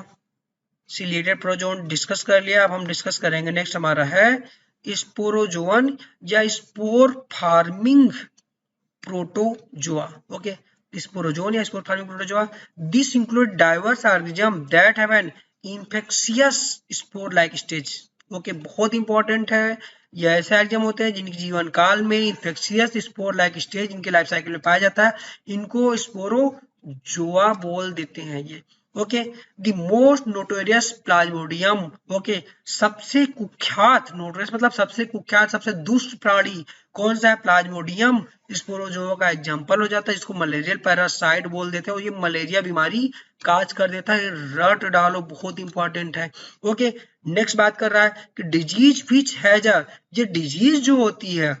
सिलिएटेड प्रोटोजोन डिस्कस कर लिया। अब हम डिस्कस करेंगे, नेक्स्ट हमारा है स्पोरोजोन या spore forming protozoa. Okay, sporozoan या spore forming protozoa, this include diverse organism that have an infectious spore like stage. Okay, बहुत इंपॉर्टेंट है। ये ऐसे ऑर्गेनिज्म होते हैं जिनके जीवन काल में इन्फेक्शियस स्पोर लाइक स्टेज इनके लाइफ साइकिल में पाया जाता है, इनको स्पोरोजोआ बोल देते हैं ये। Okay. The most notorious Plasmodium, okay, सबसे कुख्यात, नोटोरियस मतलब सबसे कुख्यात, सबसे दुष्ट प्राणी कौन सा है? प्लाज्मोडियम स्पोरोजोआ का एग्जाम्पल हो जाता है, इसको मलेरियल पैरासाइट बोल देते हैं और ये मलेरिया बीमारी काज कर देता है। रट डालो, बहुत इंपॉर्टेंट है। ओके, नेक्स्ट बात कर रहा है कि डिजीज विच हैज अ, ये डिजीज जो होती है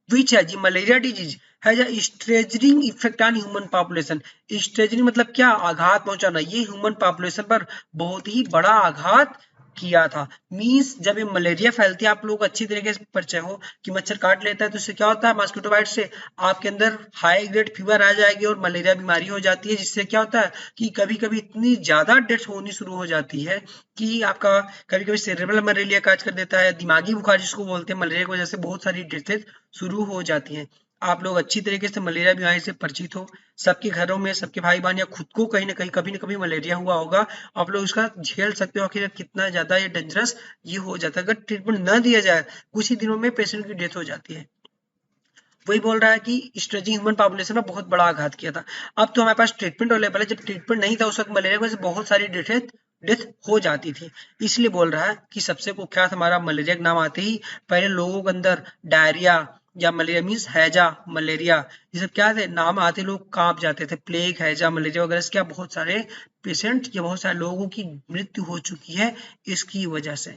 विच है जी, malaria disease has a staggering effect on human population. Staggering मतलब क्या? आघात पहुंचाना। ये ह्यूमन पॉपुलेशन पर बहुत ही बड़ा आघात किया था। मींस जब ये मलेरिया फैलती है, आप लोग अच्छी तरीके से परिचय हो कि मच्छर काट लेता है तो इससे क्या होता है? मॉस्किटो बाइट से आपके अंदर हाई ग्रेड फीवर आ जाएगी और मलेरिया बीमारी हो जाती है, जिससे क्या होता है कि कभी कभी इतनी ज्यादा डेथ होनी शुरू हो जाती है कि आपका कभी कभी सेरेब्रल मलेरिया काज कर देता है, दिमागी बुखार जिसको बोलते हैं, मलेरिया की वजह से बहुत सारी डेथेज शुरू हो जाती हैं। आप लोग अच्छी तरीके से मलेरिया बीमारी से परिचित हो। सबके घरों में, सबके भाई बहन या खुद को कहीं ना कहीं कभी ना कभी मलेरिया हुआ होगा। आप लोग उसका झेल सकते हो आखिर कितना ज्यादा ये डेंजरस ये हो जाता है। अगर ट्रीटमेंट न दिया जाए, कुछ ही दिनों में पेशेंट की डेथ हो जाती है। वही बोल रहा है कि स्ट्रेचिंग ह्यूमन पॉपुलेशन में बहुत बड़ा आघात किया था। अब तो हमारे पास ट्रीटमेंट अवेलेबल है, जब ट्रीटमेंट नहीं था उस वक्त मलेरिया की वजह से बहुत सारी डेथ हो जाती थी। इसलिए बोल रहा है कि सबसे कुख्यात हमारा मलेरिया का नाम आते ही पहले लोगों के अंदर डायरिया या मलेरिया मीन्स हैजा, मलेरिया, ये सब क्या थे? नाम आते लोग कांप जाते थे। प्लेग, हैजा, मलेरिया वगैरह से क्या बहुत सारे पेशेंट या बहुत सारे लोगों की मृत्यु हो चुकी है इसकी वजह से।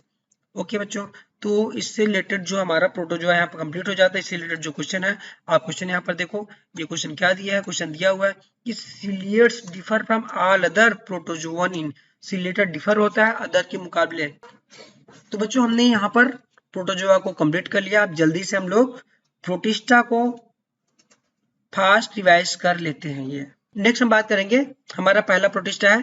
ओके बच्चों, तो इससे रिलेटेड जो हमारा प्रोटोजोआ यहाँ पर कंप्लीट हो जाता है। इससे रिलेटेड जो क्वेश्चन है, आप क्वेश्चन यहाँ पर देखो। ये क्वेश्चन क्या दिया है? क्वेश्चन दिया हुआ है कि ciliates differ from all other protozoan in, ciliated differ होता है अदर के मुकाबले। तो बच्चों हमने यहाँ पर प्रोटोजोआ को कंप्लीट कर लिया। अब जल्दी से हम लोग प्रोटिस्टा को फास्ट रिवाइज कर लेते हैं। ये नेक्स्ट हम बात करेंगे, हमारा पहला प्रोटिस्टा है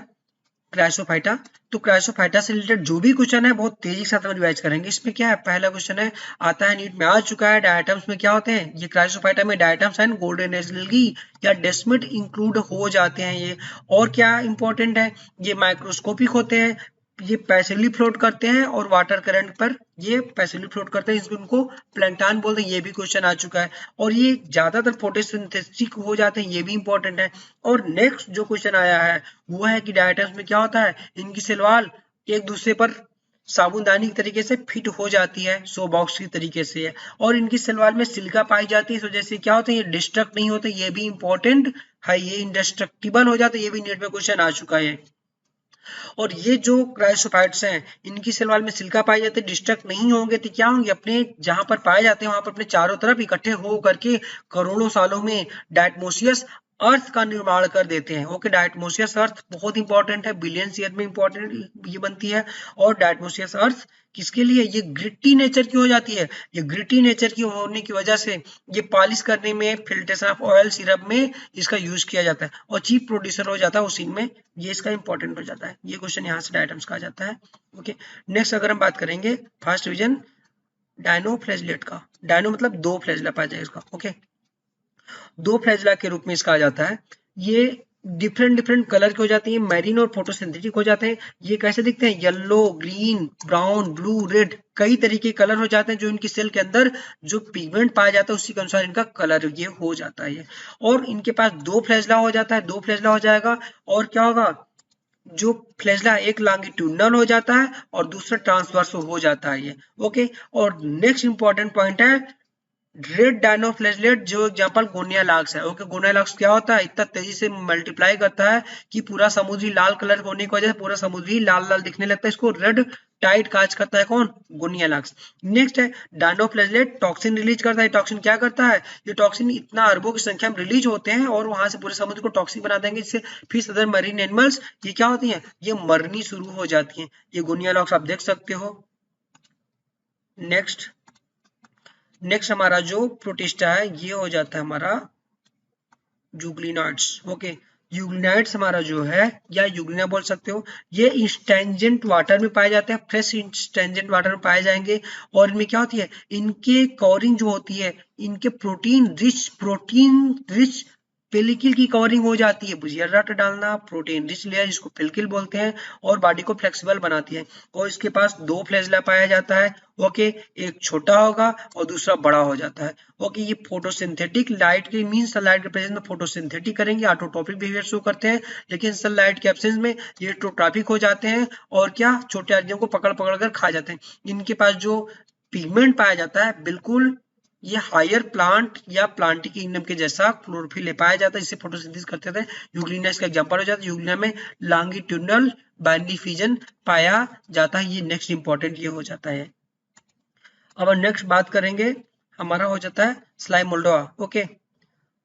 क्राइसोफाइटा। तो क्राइसोफाइटा से रिलेटेड जो भी क्वेश्चन है बहुत तेजी के साथ हम रिवाइज करेंगे। इसमें क्या है? पहला क्वेश्चन है, आता है नीट में आ चुका है, डायटम्स में क्या होते हैं? ये क्राइसोफाइटा में डायटम्स एंड गोल्डन एल्गी या डेस्मिड इंक्लूड हो जाते हैं ये। और क्या इंपॉर्टेंट है? ये माइक्रोस्कोपिक होते हैं, ये पैसिवली फ्लोट करते हैं और वाटर करंट पर ये पैसिवली फ्लोट करते हैं, इसको उनको प्लैंटान बोलते हैं। ये भी क्वेश्चन आ चुका है। और ये ज्यादातर फोटोसिंथेटिक हो जाते हैं, ये भी इंपॉर्टेंट है। और नेक्स्ट जो क्वेश्चन आया है वो है कि डायटम्स में क्या होता है? इनकी सेल वॉल एक दूसरे पर साबुनदानी की तरीके से फिट हो जाती है, सो बॉक्स की तरीके से है। और इनकी सेल वॉल में सिलिका पाई जाती है, इस वजह से क्या होता है? ये डिस्ट्रक्ट नहीं होते, ये भी इंपॉर्टेंट है। ये इंडेस्ट्रक्टिबल हो जाते हैं, ये भी नेट में क्वेश्चन आ चुका है। और ये जो क्राइसोफाइट्स हैं, इनकी सेल वॉल में सिलिका पाए जाते हैं, डिस्ट्रक्ट नहीं होंगे तो क्या होंगे? अपने जहां पर पाए जाते हैं वहां पर अपने चारों तरफ इकट्ठे हो करके करोड़ों सालों में डायटमोसियस अर्थ का निर्माण कर देते हैं। ओके, डायटमोसियस अर्थ बहुत इंपॉर्टेंट है, बिलियंस ईयर में इंपॉर्टेंट ये बनती है। और डायटमोसियस अर्थ किसके लिए? ये ग्रिटी नेचर की हो जाती है। ये ग्रिटी नेचर की होने की वजह से ये पॉलिश करने में, फिल्ट्रेशन ऑफ ऑयल सिरप में इसका यूज किया जाता है और चीप प्रोड्यूसर हो जाता है उसी में, ये इसका इंपॉर्टेंट हो जाता है। ये क्वेश्चन यहाँ से डायटम्स का आ जाता है। ओके, नेक्स्ट अगर हम बात करेंगे फर्स्ट डिवीजन डायनो फ्लैजलेट का। डायनो मतलब दो फ्लैजला पाया जाएगा इसका। ओके, दो फ्लैजला के रूप में इसका आ जाता है। ये डिफरेंट डिफरेंट कलर के हो जाते हैं, मैरीन और फोटोसिंथेटिक हो जाते हैं। ये कैसे दिखते हैं? Yellow, green, brown, blue, red, कई तरीके के कलर हो जाते हैं। जो इनकी सेल के अंदर जो पिगमेंट पाया जाता है उसी के अनुसार इनका कलर ये हो जाता है। और इनके पास दो फ्लैजला हो जाता है, दो फ्लैजला हो जाएगा। और क्या होगा? जो फ्लैजला एक लॉन्गिट्यूडनल हो जाता है और दूसरा ट्रांसवर्स हो जाता है ये। ओके, और नेक्स्ट इंपॉर्टेंट पॉइंट है रेड डायनोफ्लैजलेट, जो एग्जांपल गोनियालाक्स है। ओके, गोनियालाक्स क्या होता है? इतना तेजी से मल्टीप्लाई करता है कि पूरा समुद्री लाल कलर होने की वजह से पूरा समुद्री लाल लाल दिखने लगता है। इसको रेड टाइड काज करता है कौन? गोनियालाक्स। नेक्स्ट है डायनोफ्लैजलेट टॉक्सिन रिलीज करता है। टॉक्सिन क्या करता है? ये टॉक्सिन इतना अरबों की संख्या में रिलीज होते हैं और वहां से पूरे समुद्र को टॉक्सिक बना देंगे, जिससे फिश अदर मरीन एनिमल्स ये क्या होती हैं? ये मरनी शुरू हो जाती हैं। ये गोनियालाक्स आप देख सकते हो। नेक्स्ट हमारा जो प्रोटिस्टा है ये हो जाता है हमारा यूग्लिनाइड्स। ओके, यूग्लिनाइड्स हमारा जो है या यूग्लिना बोल सकते हो, ये स्टेंजेंट वाटर में पाए जाते हैं, फ्रेश स्टेंजेंट वाटर में पाए जाएंगे। और इनमें क्या होती है? इनके कवरिंग जो होती है, इनके प्रोटीन रिच पेलिकल की कवरिंग हो जाती है, बुजियर्राट डालना, प्रोटीन रिच लेयर जिसको पेलिकल बोलते हैं, और बॉडी को फ्लेक्सिबल बनाती है। और इसके पास दो फ्लैजेला पाया जाता है, ओके, एक छोटा होगा और दूसरा बड़ा हो जाता है। ओके, ये फोटोसिंथेटिक लाइट के मीन सनलाइट के प्रेजेंस में फोटोसिंथेटिक करेंगे, ऑटोट्रॉपिक बिहेवियर शो करते हैं, लेकिन सनलाइट के एब्सेंस में ये हेटेरोट्रॉपिक हो जाते हैं और क्या छोटे ऑर्गेनिज्म को पकड़ पकड़ कर खा जाते हैं। इनके पास जो पिगमेंट पाया जाता है बिल्कुल ये हायर प्लांट या प्लांट किंगडम के जैसा क्लोरोफिल पाया जाता है, इससे फोटोसिंथेसिस करते थे। यूग्लिना इसका एग्जांपल हो जाता है। यूग्लिना में लॉन्गिट्यूडनल बाइनरी फिजन पाया जाता है। ये नेक्स्ट इंपॉर्टेंट ये हो जाता है। अब नेक्स्ट बात करेंगे, हमारा हो जाता है स्लाइम मोल्डोआ। ओके,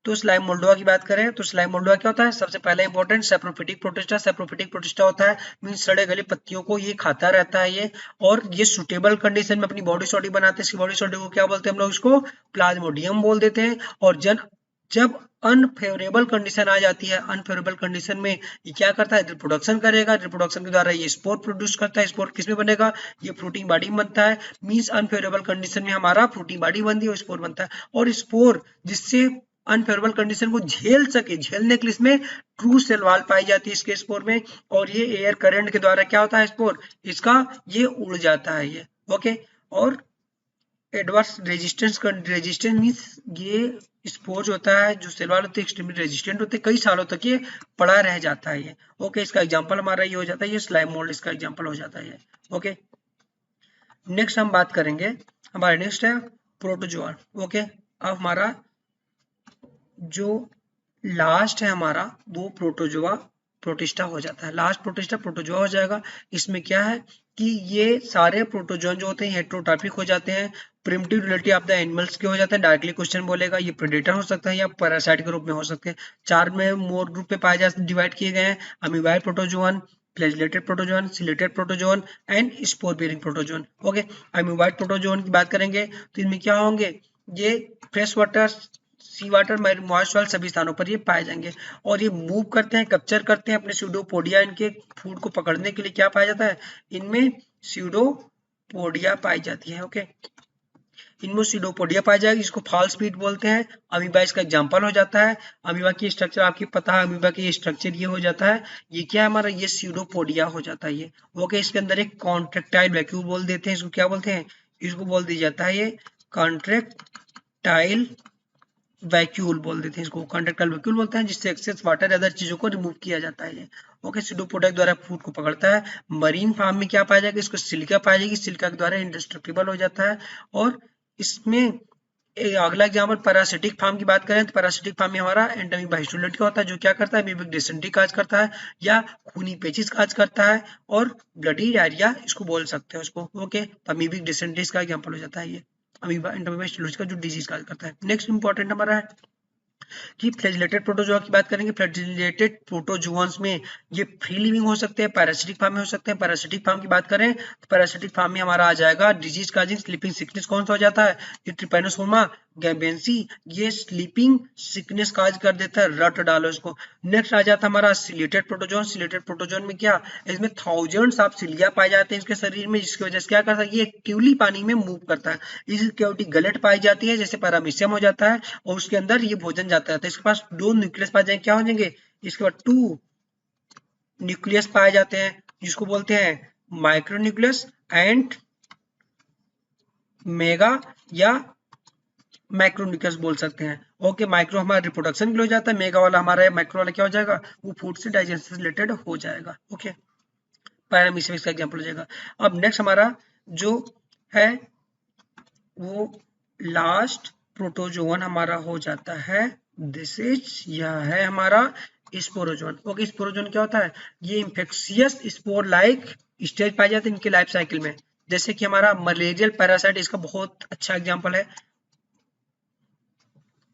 तो स्लाइम मोल्डोआ की बात करें तो स्लाइम मोल्डोआ क्या होता है? सबसे पहले important saprophytic protista. Saprophytic protista होता है मींस सड़े गले पत्तियों को ये खाता रहता है ये, और ये सुटेबल कंडीशन में अपनी बॉडी सॉडी बनाते हैं। इसकी बॉडी सॉडी को क्या बोलते हैं हम लोग? इसको प्लाज्मोडियम बोल देते हैं। और जब अनफेवरेबल कंडीशन आ जाती है, अनफेवरेबल कंडीशन में ये क्या करता है? रिप्रोडक्शन करेगा। रिप्रोडक्शन के द्वारा ये स्पोर प्रोड्यूस करता है। स्पोर किसमें बनेगा? ये फ्रूटिंग बॉडी में बनता है। मींस अनफेवरेबल कंडीशन में हमारा फ्रूटिंग बॉडी बनती है और स्पोर बनता है। और स्पोर जिससे अनफेवरेबल कंडीशन को झेल सके, झेलने के लिए इसमें ट्रू सेल वॉल पाई जाती है इसके स्पोर में, और ये एयर करंट के द्वारा क्या होता है? स्पोर इसका ये उड़ जाता है ये। ओके, और एडवर्स रेजिस्टेंस मींस ये स्पोर जो होता है, जो सेल वॉल होते हैं एक्सट्रीमली रेजिस्टेंट होते हैं, कई सालों तक ये पड़ा रह जाता है ये। ओके, इसका एग्जांपल हमारा ये हो जाता है, ये स्लाइम मोल्ड इसका एग्जांपल हो जाता है ये। ओके, नेक्स्ट हम बात करेंगे, हमारा नेक्स्ट है प्रोटोजोआ। ओके, अब हमारा जो लास्ट है हमारा वो प्रोटोजोआ प्रोटिस्टा हो जाता है। लास्ट प्रोटिस्टा प्रोटोजोआ हो जाएगा। इसमें क्या है कि ये सारे प्रोटोजोन जो होते हैं हेटेरोट्रॉपिक हो जाते हैं, primitive relative of the animals के हो जाते हैं। डायरेक्टली क्वेश्चन बोलेगा, ये प्रेडेटर हो सकता है या पैरासाइट के रूप में हो सकते हैं। चार में मोर ग्रुप पे पाए जाते डिवाइड किए गए हैं, amoeboid protozoan, flagellated protozoan, ciliated protozoan and spore bearing protozoan. Okay, amoeboid protozoan की बात करेंगे तो इनमें क्या होंगे? ये fresh water, sea water, moist soil सभी स्थानों पर ये पाए जाएंगे, और ये मूव करते हैं, कैप्चर करते हैं अपने स्यूडोपोडिया। इनके फूड को पकड़ने के लिए क्या पाया जाता है? इनमें स्यूडोपोडिया पाई जाती है। ओके, इनमें स्यूडोपोडिया पाई जाएगी, जिसको फॉल स्पीड बोलते हैं। अमीबा इसका एग्जांपल हो जाता है। अमीबा की स्ट्रक्चर आपकी पता है, अमीबा की स्ट्रक्चर ये हो जाता है, ये क्या है हमारा? ये स्यूडोपोडिया हो जाता है ये। ओके, इसके अंदर एक कॉन्ट्रेक्टाइल वैक्यूल बोल देते हैं, इसको क्या बोलते हैं? इसको बोल दिया जाता है ये कॉन्ट्रेक्टाइल वैक्यूल बोल देते हैं, इसको कॉन्ट्रेक्टाइल वैक्यूल बोलते हैं, जिससे एक्सेस वाटर अदर चीजों को रिमूव किया जाता है ये। ओके, स्यूडोपोडिया द्वारा फूड को पकड़ता है। मरीन फार्म में क्या पाया जाएगा? इसको सिलिका पाई जाएगी, सिलिका के द्वारा इंडेस्ट्रक्टिबल हो जाता है। और इसमें अगला एग्जाम्पल पैरासिटिक फार्म की बात करें तो पैरासिटिक फार्म में हमारा एंटोमीबा हिस्टोलेट का होता है, जो क्या करता है? अमीबिक डिसेंट्री काज करता है या खूनी पेचिस काज करता है, और ब्लडी डायरिया इसको बोल सकते हैं उसको। ओके, तो अमीबिक डिसेंट्री का एग्जाम्पल हो जाता है ये अमीबा एंटोमीबा हिस्टोलेट का जो डिजीज काज करता है। नेक्स्ट इंपॉर्टेंट हमारा है कि फ्लैजिलेटेड प्रोटोजोआ की बात करेंगे। फ्लैजिलेटेड प्रोटोजोआंस में ये फ्री लिविंग हो सकते हैं, पैरासिटिक फार्म में हो सकते हैं। पैरासिटिक फार्म की बात करें तो पैरासिटिक फार्म में हमारा आ जाएगा डिजीज काजिंग स्लीपिंग सिकनेस। कौन सा हो जाता है? ये ट्रिपैनोसोमा गैम्बेंसी, ये स्लीपिंग सिकनेस काज कर देता है, रट डालो इसको। नेक्स्ट आ जाता है हमारा सिलेटेड प्रोटोजोन। सिलेटेड प्रोटोजोन में क्या? इसमें थाउजेंड्स ऑफ सिलिया पाए जाते हैं इसके शरीर में, जिसकी वजह से क्या करता है? ये एक्टिवली पानी में मूव करता है। इस कैविटी गलेट पाई जाती है, जैसे पैरामीशियम हो जाता है, और उसके अंदर ये भोजन जाता है। तो इसके पास दो न्यूक्लियस पाए जाएंगे, क्या हो जाएंगे? इसके बाद टू न्यूक्लियस पाए जाते हैं, जिसको बोलते हैं माइक्रोन्यूक्लियस एंड मेगा या माइक्रोन्यूक्लियस बोल सकते हैं। ओके, माइक्रो हमारा रिप्रोडक्शन के लिए हो जाता है, मेगा वाला हमारा माइक्रो वाला क्या हो जाएगा? वो फूड से डाइजेशन से रिलेटेड हो जाएगा। ओके, पैरामीशियम इसका एग्जांपल हो जाएगा। अब नेक्स्ट हमारा जो है वो लास्ट प्रोटोजोन हमारा हो जाता है, दिस इज, यह है हमारा स्पोरोजोन। ओके, स्पोरोजोन क्या होता है? ये इंफेक्शियस स्पोर लाइक स्टेज पाए जाते हैं इनके लाइफ साइकिल में, जैसे कि हमारा मलेरियल पैरासाइट इसका बहुत अच्छा एग्जांपल है,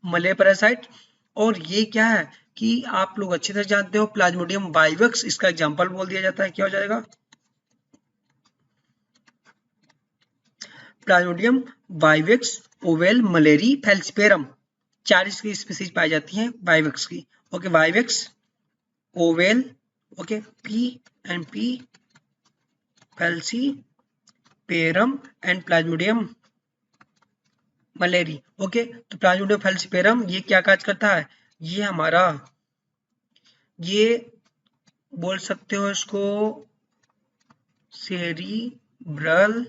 मलेरिया पैरासाइट। और ये क्या है कि आप लोग अच्छी तरह जानते हो, प्लाज्मोडियम वाइवेक्स इसका एग्जांपल बोल दिया जाता है। क्या हो जाएगा? प्लाज्मोडियम वाइवेक्स, ओवेल, मलेरी, फेल्सिपेरम, चार इसकी स्पीसीज पाई जाती हैं वाइवेक्स की। Okay, vivax, oval, okay, P, फेल्सिपेरम and Plasmodium malariae. Okay, तो प्लाज्मोडियम फेल्सिपेरम ये क्या काज करता है? ये हमारा, ये बोल सकते हो इसको सेरिब्रल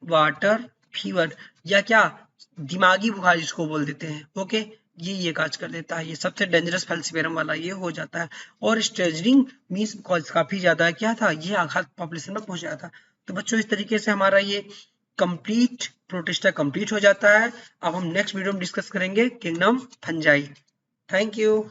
वाटर फीवर, या क्या दिमागी बुखार जिसको बोल देते हैं। ओके, ये काज कर देता है, ये सबसे डेंजरस फेल्सिपेरम वाला ये हो जाता है। और स्टेजरिंग मीन्स काफी ज्यादा क्या था, ये आघात पॉपुलेशन में पहुंच जाता। तो बच्चों इस तरीके से हमारा ये कंप्लीट प्रोटिस्टा कंप्लीट हो जाता है। अब हम नेक्स्ट वीडियो में डिस्कस करेंगे किंगडम फंजाई। Thank you.